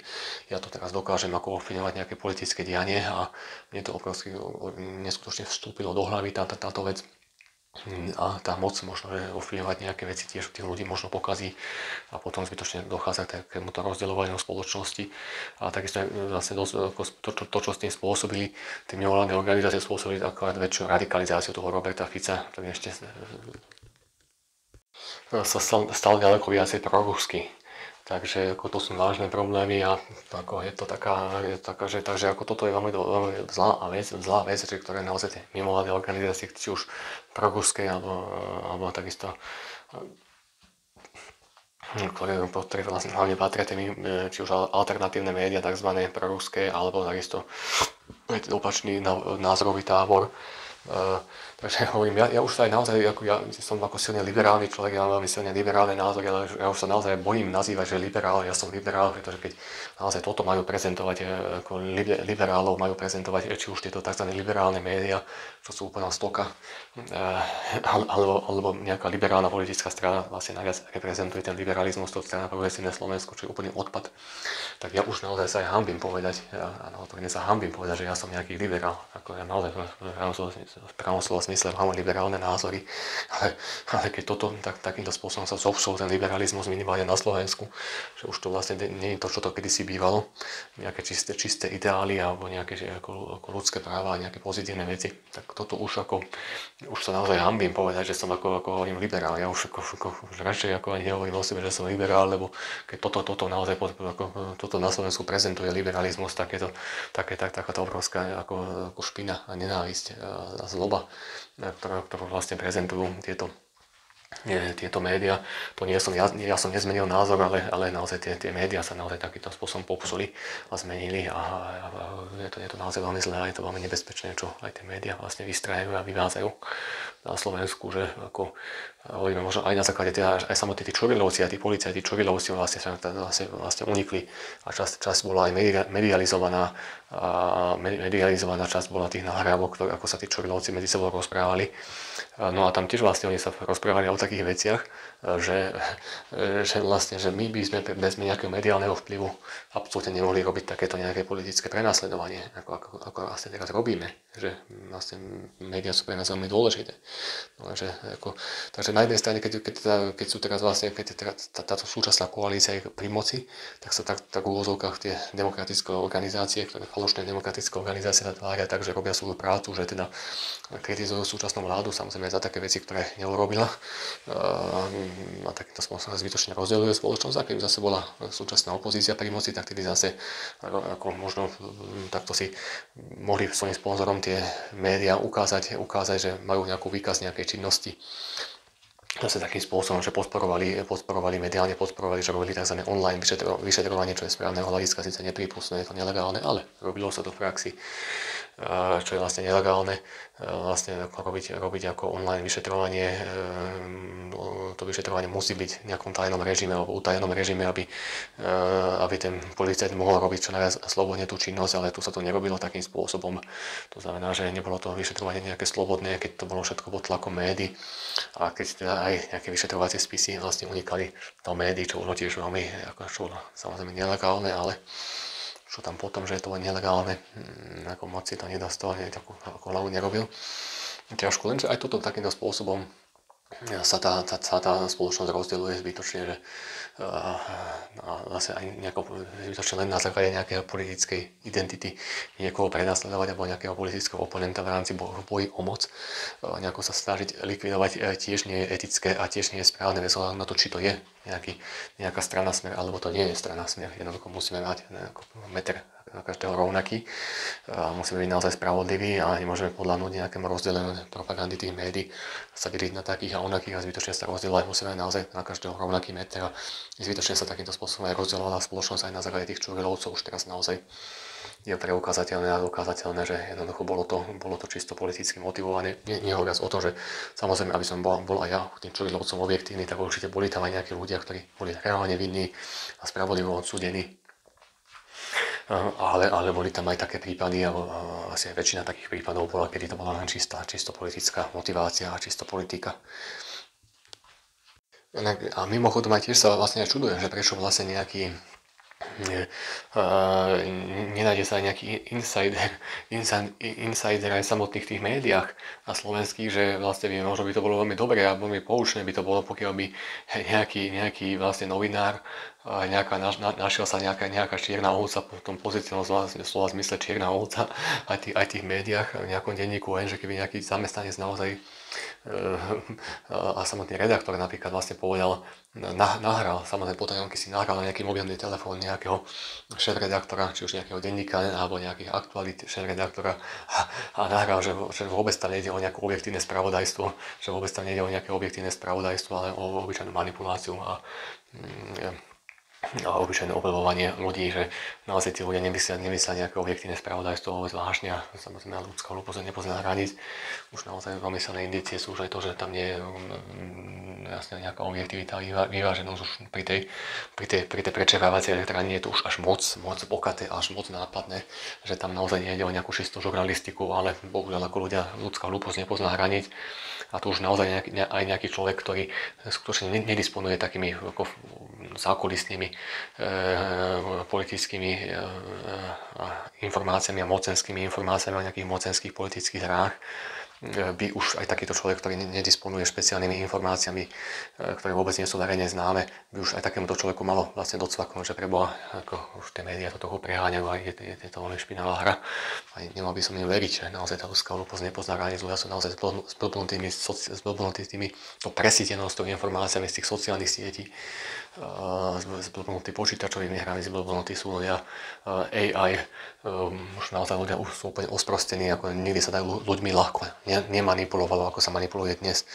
ja to teraz dokážem ako ovplyvňovať nejaké politické dianie a mne to obrovsky neskutočne vstúpilo do hlavy táto vec. A tá moc možno, že ovplyvňovať nejaké veci tiež tých ľudí možno pokazí a potom zbytočne dochádza k takémuto rozdeľovaniu spoločnosti. A takisto vlastne to, čo s tým spôsobili, tie mimovládne organizácie spôsobili akorát väčšiu radikalizáciu toho Roberta Fica, ktorý ešte sa stal ďaleko viacej proruský. Takže ako to sú vážne problémy a ako je to taká, že takže ako toto je veľmi zlá vec, že ktoré naozaj tie mimovládne organizácie, či už proruské alebo takisto ktoré vlastne hlavne patria či už alternatívne médiá, tzv. Proruské, alebo takisto opačný názorový tábor. Takže hovorím, ja už sa aj naozaj, ja som ako silne liberálny človek, ja mám veľmi silne liberálne názory, ale ja už sa naozaj bojím nazývať, že liberál, ja som liberál, pretože keď naozaj toto majú prezentovať, ako liberálov majú prezentovať, či už tieto tzv. Liberálne médiá, čo sú úplná stoka, alebo nejaká liberálna politická strana vlastne najviac reprezentuje ten liberalizmus, to strana Progresívne Slovensko, čo je úplný odpad, tak ja už naozaj sa aj hanbím povedať, že ja som nejaký liberál, ako ja naozaj v pravom slova zmysle mám liberálne názory, ale keď toto takýmto spôsobom sa zovšol ten liberalizmus minimálne na Slovensku, že už to vlastne nie je to, čo to kedysi bývalo, nejaké čisté ideály alebo nejaké ako ľudské práva a nejaké pozitívne veci, tak toto už sa naozaj hanbím povedať, že som ako hovorím liberál, ja už radšej ani nehovorím o sebe, že som liberál, lebo keď toto naozaj toto na Slovensku prezentuje liberalizmus, tak je to takáto obrovská ako špina a nenávisť a zloba, ktorú vlastne prezentujú tieto médiá. To nie som, ja som nezmenil názor, ale naozaj tie médiá sa naozaj takýmto spôsobom popsuli a zmenili a je to naozaj veľmi zlé a je to veľmi nebezpečné, čo aj tie médiá vlastne vystrajajú a vyvádzajú na Slovensku, že ako hovoríme možno aj na základe aj samotní tí Čurilovci a tí policajti Čurilovci vlastne unikli a časť bola aj medializovaná časť bola tých nahrávok, ako sa tí Čurilovci medzi sebou rozprávali. No a tam tiež vlastne oni sa rozprávali o takých veciach, že my by sme bez nejakého mediálneho vplyvu absolútne nemohli robiť takéto nejaké politické prenasledovanie, ako vlastne teraz robíme, že vlastne médiá sú pre nás veľmi dôležité. No, takže na jednej strane, keď sú teraz vlastne, táto súčasná koalícia je pri moci, tak sa tak v úvozovkách tie demokratické organizácie, ktoré falošné demokratické organizácie sa tvária tak, že robia svoju prácu, že teda kritizujú súčasnú vládu, samozrejme za také veci, ktoré neurobila. A takýmto spôsobom sa zbytočne rozdeľuje spoločnosť, a keby zase bola súčasná opozícia pri moci, tak tedy zase ako možno takto si mohli svojim sponzorom tie médiá ukázať, že majú nejakú výkaz nejakej činnosti. Zase takým spôsobom, že mediálne podporovali, že robili tzv. Online vyšetrovanie, čo je správneho hľadiska síce neprípustné, je to nelegálne, ale robilo sa to v praxi, čo je vlastne nelegálne, vlastne robiť ako online vyšetrovanie. To vyšetrovanie musí byť v nejakom tajnom režime alebo utajenom režime, aby ten policajt mohol robiť čo najviac slobodne tú činnosť, ale tu sa to nerobilo takým spôsobom. To znamená, že nebolo to vyšetrovanie nejaké slobodné, keď to bolo všetko pod tlakom médií a keď teda aj nejaké vyšetrovacie spisy vlastne unikali do médií, čo bolo tiež veľmi samozrejme nelegálne, ale čo tam potom, že je to len nelegálne, ako moc si to nedostal, ako hlavu nerobil. Ťažko, lenže aj toto takýmto spôsobom sa tá spoločnosť rozdeľuje zbytočne, že vlastne aj zbytočne len na základe nejakého politickej identity niekoho prenasledovať alebo nejakého politického oponenta v rámci boji o moc. Nejako sa snažiť likvidovať tiež nie je etické a tiež nie je správne bez ohľadu na to, či to je nejaká strana Smer, alebo to nie je strana Smer, jednoducho musíme mať meter na každého rovnaký a musíme byť naozaj spravodliví a nemôžeme podľahnúť nejakému rozdeleniu propagandy tých médií, sa deliť na takých a onakých a zbytočne sa rozdielovať, musíme naozaj na každého rovnaký meter a zbytočne sa takýmto spôsobom aj rozdielovala spoločnosť aj na základe tých Čurilovcov. Už teraz naozaj je preukázateľné a dokázateľné, že jednoducho bolo to čisto politicky motivované. Nehovoriac o tom, že samozrejme, aby som bol aj ja tým Čurilovcom objektívny, tak určite boli tam aj nejakí ľudia, ktorí boli reálne vinní a spravodlivo odsúdení. Ale boli tam aj také prípady, alebo asi aj väčšina takých prípadov bola, kedy to bola len čisto politická motivácia a čisto politika. A mimochodom aj tiež sa vlastne aj čudujem, že prečo vlastne nejaký nenájde sa aj nejaký insider aj v samotných tých médiách na slovenských, že vlastne možno by to bolo veľmi dobré a veľmi poučné by to bolo, pokiaľ by nejaký vlastne novinár našiel sa nejaká čierna ovca v tom pozitívnom slova zmysle čierna ovca aj tých médiách v nejakom denníku, že keby nejaký zamestnanec naozaj a samotný redaktor napríklad vlastne povedal, nahral, samozrejme potajomky si nahral na nejaký mobilný telefón nejakého šéfredaktora, či už nejakého denníka alebo nejakých aktualít šéfredaktora a nahral, že vôbec tam nejde o nejaké objektívne spravodajstvo, ale o obyčajnú manipuláciu a obyčajné obľúbovanie ľudí, že naozaj tí ľudia nemyslia nejaké objektívne spravodajstvo vôbec vážne a samozrejme ľudská hlúposť nepozná hraníc. Už naozaj veľmi silné indície sú už aj to, že tam nie je jasne nejaká objektivita, vyváženosť už pri tej prečervávacej elektrárne je to už až moc bohaté, až moc nápadné, že tam naozaj nie ide o nejakú čistú žurnalistiku, ale bohužiaľ ako ľudia ľudská hlúposť nepozná hraníc a to už naozaj aj nejaký človek, ktorý skutočne nedisponuje takými ako zákulisnými politickými informáciami a mocenskými informáciami o nejakých mocenských politických hrách, by už aj takýto človek, ktorý nedisponuje špeciálnymi informáciami, ktoré vôbec nie sú verejne známe, by už aj takémuto človeku malo vlastne docvaknúť, že preboha, ako už tie médiá to trochu preháňajú a je to veľmi špinavá hra. A nemal by som im veriť, že naozaj tá ľudská hlúposť nepozná hranicu, ja som naozaj zblbnutými to presítenosťou informáciami z tých sociálnych sietí, zblbnutí počítačovými hrami, zblbnutí sú ľudia AI, už naozaj ľudia už sú úplne osprostení, ako nikdy sa dajú ľuďmi ľahko nemanipulovalo, ako sa manipuluje dnes.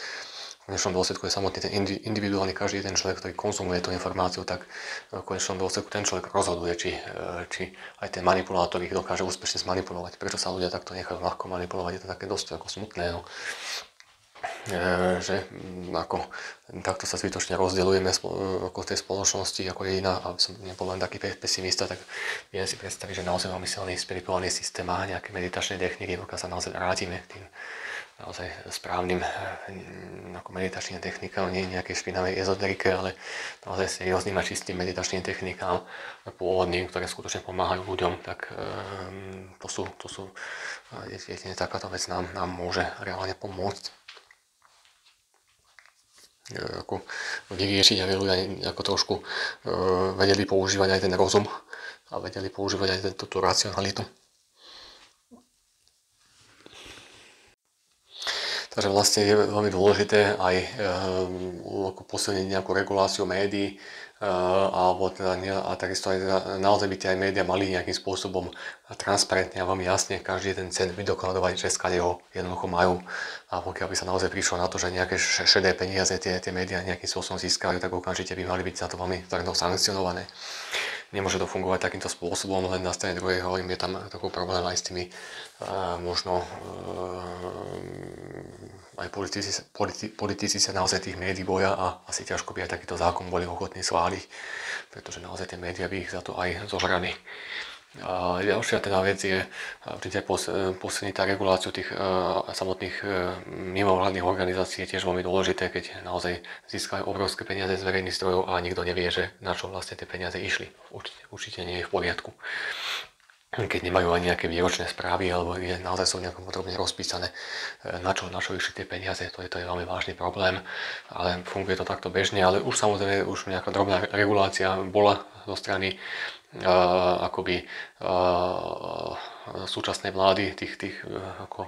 V konečnom dôsledku je samotný ten individuálny každý ten človek, ktorý konzumuje tú informáciu, tak v konečnom dôsledku ten človek rozhoduje, či aj ten manipulátor ich dokáže úspešne zmanipulovať. Prečo sa ľudia takto nechajú ľahko manipulovať, je to také dosť ako smutné. Že ako takto sa zbytočne rozdeľujeme ako v tej spoločnosti ako jediná, aby som nebol len taký pesimista, tak viem si predstaviť, že naozaj veľmi silný spirituálny systém a nejaké meditačné techniky, pokiaľ sa naozaj vrátime k tým naozaj správnym ako meditačným technikám, nie nejakej špinavej ezoterike, ale naozaj serióznym a čistým meditačným technikám pôvodným, ktoré skutočne pomáhajú ľuďom, tak to sú takáto vec nám môže reálne pomôcť. Ako vyriešiť, aby ľudia ako trošku vedeli používať aj ten rozum a vedeli používať aj túto racionalitu. Takže vlastne je veľmi dôležité aj posilniť nejakú reguláciu médií, alebo teda, a takisto aj naozaj by tie aj médiá mali nejakým spôsobom transparentne a veľmi jasne každý ten cent vydokladovať, že skade ho jednoducho majú. A pokiaľ by sa naozaj prišlo na to, že nejaké šedé peniaze tie médiá nejakým spôsobom získajú, tak okamžite by mali byť za to veľmi tvrdo sankcionované. Nemôže to fungovať takýmto spôsobom, len na strane druhej hovorím, je tam taký problém aj s tými možno aj politici sa naozaj tých médií boja a asi ťažko by aj takýto zákon boli ochotní schváliť, pretože naozaj tie médiá by ich za to aj zožrali. A ďalšia teda vec je posilniť tá reguláciu tých samotných mimovládnych organizácií je tiež veľmi dôležité, keď naozaj získajú obrovské peniaze z verejných zdrojov a nikto nevie, že na čo vlastne tie peniaze išli. Určite nie je v poriadku. Keď nemajú ani nejaké výročné správy alebo naozaj sú nejako podrobne rozpísané, na čo išli tie peniaze, to je veľmi vážny problém, ale funguje to takto bežne, ale už samozrejme už nejaká drobná regulácia bola zo strany akoby súčasnej vlády, tých ako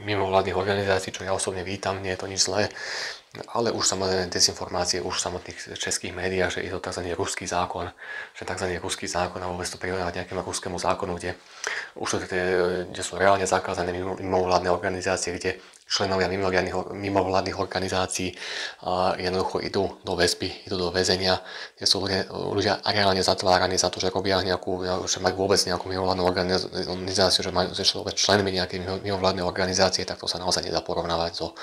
mimovládnych organizácií, čo ja osobne vítam, nie je to nič zlé, ale už samozrejme dezinformácie už v samotných českých médiách, že je to tzv. Ruský zákon, že tzv. Ruský zákon a vôbec to prirovnávať nejakému ruskému zákonu, kde kde sú reálne zakázané mimovládne organizácie, kde členovia mimovládnych organizácií jednoducho idú do väzby, idú do väzenia, kde sú ľudia reálne zatváraní za to, že robia že majú vôbec nejakú mimovládnu organizáciu, že sú vôbec členmi nejakej mimovládnej organizácie, tak to sa naozaj nedá porovnávať so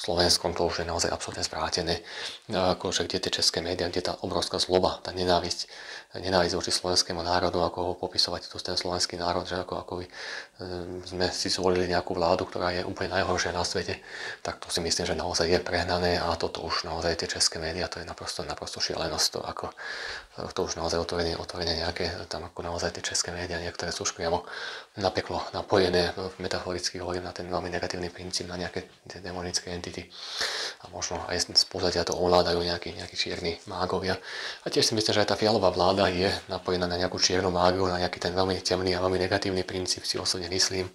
Slovenskom, to už je naozaj absolútne zvrátené. Akože kde tie české médiá, kde tá obrovská zloba, tá nenávisť voči slovenskému národu, ako ho popisovať ten slovenský národ, že ako sme si zvolili nejakú vládu, ktorá je úplne najhoršia na svete, tak to si myslím, že naozaj je prehnané a toto už naozaj tie české médiá, to je naprosto šialenosť, to už naozaj otvorenie nejaké, tam ako naozaj tie české médiá, niektoré sú už priamo na peklo napojené, metaforicky hovorím na ten veľmi negatívny princíp, na nejaké demonické entity a možno aj z pozadia to ovládajú nejakí čierni mágovia. A tiež si myslím, že aj tá Fialová vláda je napojená na nejakú čiernu mágiu, na nejaký ten veľmi temný a veľmi negatívny princíp, si osobne myslím.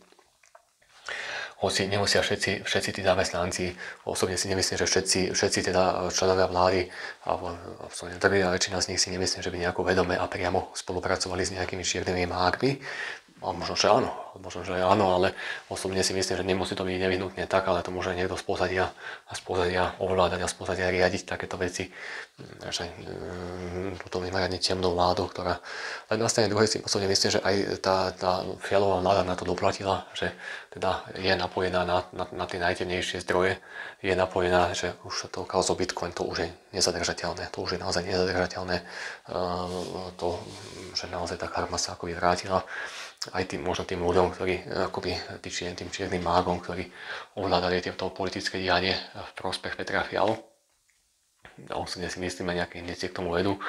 Hoci nemusia všetci tí zamestnanci, osobne si nemyslím, že všetci teda členovia vlády, alebo drvivá väčšina z nich si nemyslím, že by nejako vedome a priamo spolupracovali s nejakými čiernymi mágmi. A možno, že áno, ale osobne si myslím, že nemusí to byť nevyhnutne tak, ale to môže niekto z pozadia ovládať a z pozadia riadiť takéto veci. Takže potom mimoriadne temnú vládu, ktorá... Ale na strane druhej si osobne myslím, že aj tá Fialová vláda na to doplatila, že teda je napojená na tie najtemnejšie zdroje, je napojená, že už to kauzo Bitcoin, to už je nezadržateľné, to už je naozaj nezadržateľné, že naozaj tá karma sa akoby vrátila aj možno tým ľuďom, ktorí akoby tým čiernym mágom, ktorí ovládali to politické dianie v prospech Petra Fialu. Ja osobne si myslím, že nejaké indície k tomu vedú,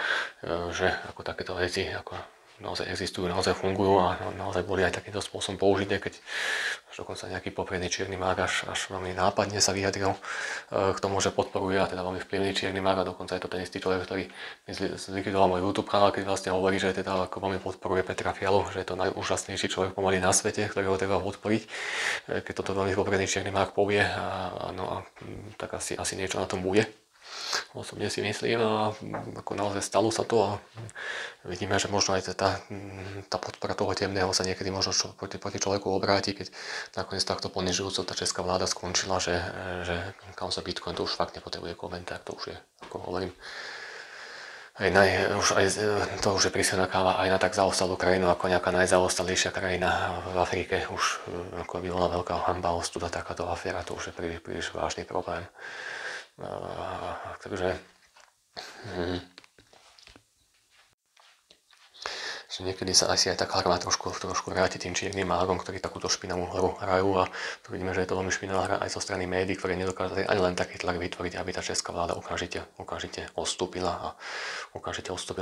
že ako takéto veci ako naozaj existujú, naozaj fungujú a naozaj boli aj takýmto spôsobom použité, keď dokonca nejaký popredný čierny mág až veľmi nápadne sa vyjadril k tomu, že podporuje a teda veľmi vplyvný čierny mág a dokonca je to ten istý človek, ktorý zlikvidoval môj YouTube kanál, keď vlastne hovorí, že teda ako veľmi podporuje Petra Fialu, že je to najúžasnejší človek pomaly na svete, ktorého treba podporiť. Keď toto veľmi popredný čierny mág povie, tak asi niečo na tom bude. Osobne si myslím, a ako naozaj stalo sa to a vidíme, že možno aj tá podpora toho temného sa niekedy možno proti človeku obráti, keď nakoniec takto ponižujúco tá česká vláda skončila, že kauza Bitcoin to už fakt nepotrebuje komentár, to už je, ako hovorím, to už je prísna káva aj na tak zaostalú krajinu, ako nejaká najzaostalejšia krajina v Afrike, už ako by bola veľká hanba, ostuda, takáto aféra, to už je príliš vážny problém. Takže že niekedy sa asi aj tá karma trošku vráti tým čiernym mágom, ktorí takúto špinavú hru hrajú a tu vidíme, že je to veľmi špinavá hra aj zo strany médií, ktoré nedokázali ani len taký tlak vytvoriť, aby tá česká vláda okamžite odstúpila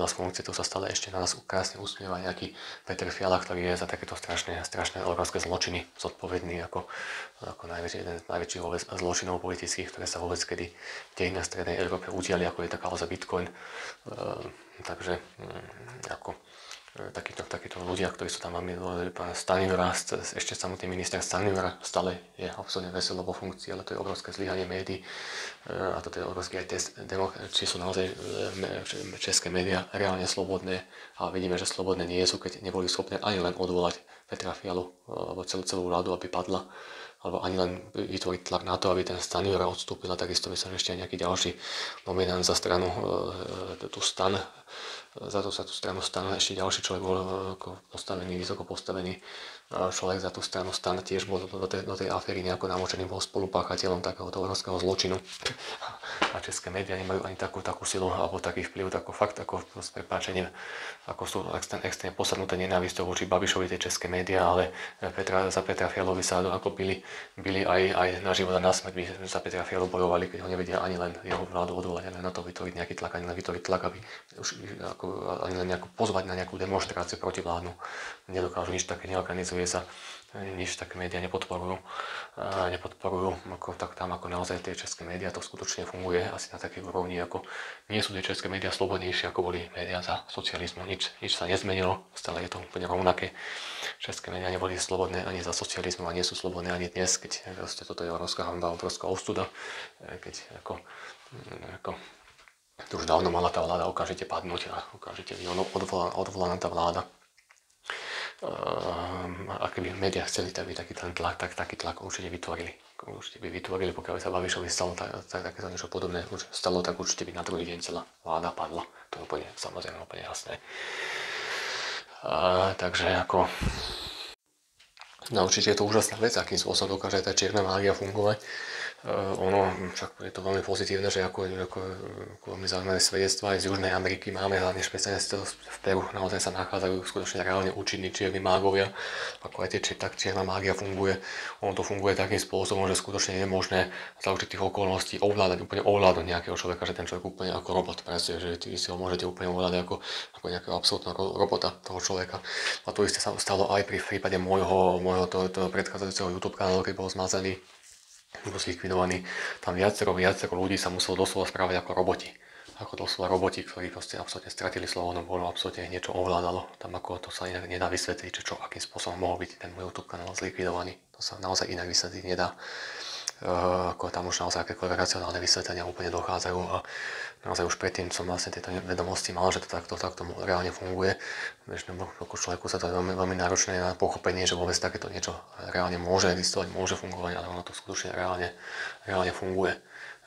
z funkcie. Tu sa stále ešte na nás krásne usmieva nejaký Peter Fiala, ktorý je za takéto strašné obrovské zločiny zodpovedný ako jeden z najväčších zločinov politických, ktoré sa vôbec kedy v dejinách strednej Európe udiali, ako je tá kauza Bitcoin. Takže ako takíto ľudia, ktorí sú tam mali, pán Stanjura, ešte samotný minister Stanjura stále je absolútne veselo vo funkcii, ale to je obrovské zlyhanie médií a toto je obrovský aj test, či sú naozaj české médiá reálne slobodné a vidíme, že slobodné nie sú, keď neboli schopné ani len odvolať Petra Fialu alebo celú vládu, aby padla, alebo ani len vytvoriť tlak na to, aby ten Stanjura odstúpil a takisto myslím ešte aj nejaký ďalší nominant za stranu tú STAN. Za tú stranu STAN ešte ďalší človek bol vysoko postavený človek za tú stranu STAN tiež bol do tej aféry nejako namočený, bol spolupáchateľom takéhoto obrovského zločinu. A české médiá nemajú ani takú silu alebo taký vplyv, ako s prepáčením, ako sú extrémne posadnuté nenávisťou voči Babišovi tie české médiá, ale za Petra Fialu by sa ako byli aj na život a na smrť by za Petra Fialu bojovali, keď ho nevedia ani len jeho vládu odvolať, ani na to vytvoriť nejaký tlak, ani len vytvoriť tlak, aby ani len pozvať na nejakú demonštráciu protivládnu. Nedokážu nič také, neorganizujú ukazuje sa, nič také médiá nepodporujú ako, tak tam ako naozaj tie české médiá to skutočne funguje asi na takej úrovni, ako nie sú tie české médiá slobodnejšie ako boli médiá za socializmu, nič sa nezmenilo, stále je to úplne rovnaké. České médiá neboli slobodné ani za socializmu a nie sú slobodné ani dnes, keď toto je obrovská hanba, obrovská ostuda, keď ako to už dávno mala tá vláda okamžite padnúť a okamžite odvolaná tá vláda. A keby médiá chceli, tak by taký tlak určite vytvorili. Určite by vytvorili, pokiaľ by sa Babišovi stalo takéto niečo podobné už stalo, tak určite by na druhý deň celá vláda padla. To je úplne, samozrejme, úplne jasné. Takže ako... No určite je to úžasná vec, akým spôsobom dokáže tá čierna mágia fungovať. Ono, však je to veľmi pozitívne, že ako veľmi zaujímavé svedectvá aj z Južnej Ameriky máme, hlavne špeciálne v Peru, naozaj sa nachádzajú skutočne reálne účinní čierni mágovia, ako aj tak čierna mágia funguje. Ono to funguje takým spôsobom, že skutočne je možné za určitých okolností úplne ovládať nejakého človeka, že ten človek úplne ako robot pracuje, že ty si ho môžete úplne ovládať ako nejakého absolútneho robota toho človeka. A to isté sa stalo aj pri prípade môjho predchádzajúceho YouTube kanálu, keď bol zmazaný, bol zlikvidovaný. Tam viacero ľudí sa muselo doslova správať ako roboti. Ako doslova roboti, ktorí proste absolútne stratili slobodnú vôľu, absolútne niečo ovládalo. Tam ako to sa inak nedá vysvetliť, že akým spôsobom mohol byť ten môj YouTube kanál zlikvidovaný. To sa naozaj inak vysvetliť nedá. Ako tam už naozaj akékoľvek racionálne vysvetlenia úplne dochádzajú a naozaj už predtým som vlastne tieto vedomosti mal, že to takto reálne funguje. Bežnému človeku sa to je veľmi náročné na pochopenie, že vôbec takéto niečo reálne môže existovať, môže fungovať, ale ono to skutočne reálne funguje.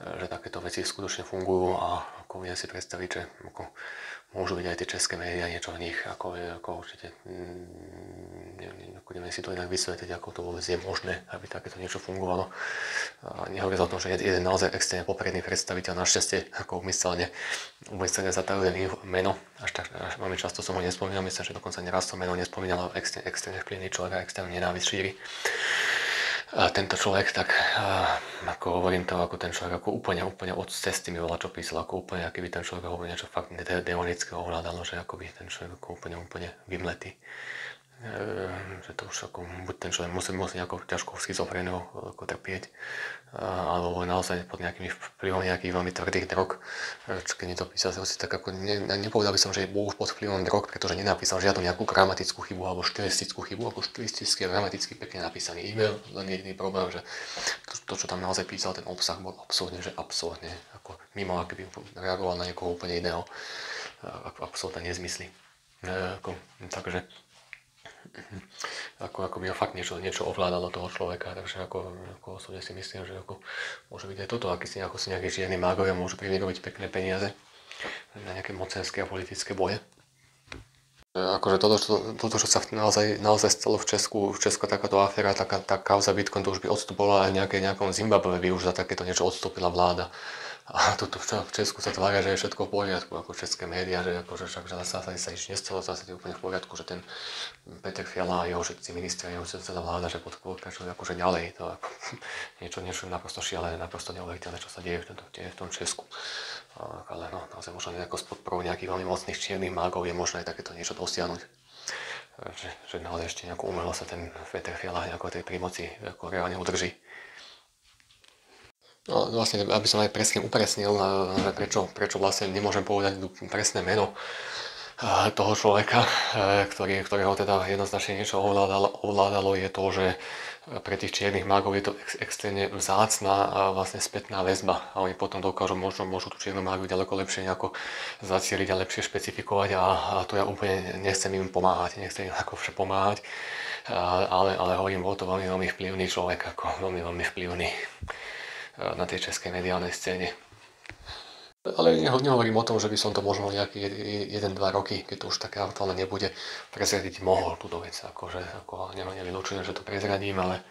Že takéto veci skutočne fungujú a ako viem si predstaviť, že ako môžu byť aj tie české médiá, niečo v nich, ako určite neviem si to inak vysvetliť, ako to vôbec je možné, aby takéto niečo fungovalo. Nehovorí o tom, že jeden naozaj extrémne popredný predstaviteľ, našťastie ako umyselne zatajuje meno, až veľmi často som ho nespomínal, myslím, že dokonca neraz som meno nespomínal, ale extrémne vplyvný človek a extrémne nenávisť šíri. A tento človek, tak ako hovorím to, ako ten človek ako úplne od cesty mi volá, čo písal, ako úplne, aký by ten človek hovoril niečo fakt demonického ovládalo, že ako by ten človek ako úplne vymletý. Že to už ako, buď ten človek musí nejakou ťažkou schizofréniou ako trpieť, alebo naozaj pod nejakými vplyvom nejakých veľmi tvrdých drog. Keď mi to písal, tak ako nepovedal by som, že je už pod vplyvom drog, pretože nenapísal žiadnu nejakú gramatickú chybu alebo štilistickú chybu, ako štilisticky a gramaticky pekne napísaný e-mail, len jediný problém, že to, čo tam naozaj písal, ten obsah bol absolútne ako mimo, aký by reagoval na niekoho úplne iného, absolútne nezmysly. Takže ako by ho fakt niečo ovládalo toho človeka, takže ako osobne si myslím, že ako môže byť aj toto, ako si nejaké čierni mágovia môžu privyrobiť pekné peniaze na nejaké mocenské a politické boje. Akože toto, čo sa naozaj stalo v Česku takáto aféra, tá kauza Bitcoin, to už by odstupovala aj nejakom Zimbabwe, by už za takéto niečo odstúpila vláda. A tuto v Česku sa tvária, že je všetko v poriadku, ako české médiá, že akože však sa nič nestalo, zase je úplne v poriadku, že ten Petr Fiala a jeho všetci ministri a jeho celá vláda, že pokračujú akože ďalej, to ako niečo naprosto šialené, naprosto neuveriteľné, čo sa deje v tom Česku. Ale no, naozaj možno s podporou nejakých veľmi mocných čiernych mágov je možné aj takéto niečo dosiahnuť. Že naozaj ešte nejako umelo sa ten Petr Fiala nejako tej pri moci ako reálne udrží. No vlastne, aby som aj presne upresnil, prečo vlastne nemôžem povedať presné meno toho človeka, ktorého teda jednoznačne niečo ovládalo, je to, že pre tých čiernych mágov je to extrémne vzácna vlastne spätná väzba a oni potom môžu tú čiernu mágiu ďaleko lepšie nejako zacieliť a lepšie špecifikovať a to ja úplne nechcem im pomáhať, ale hovorím, bol to veľmi vplyvný človek, ako veľmi vplyvný na tej českej mediálnej scéne. Ale nehovorím o tom, že by som to možno nejaký 1-2 roky, keď to už také aktuálne nebude, prezradiť mohol túto vec. Ako nevylučujem, že to prezradím, ale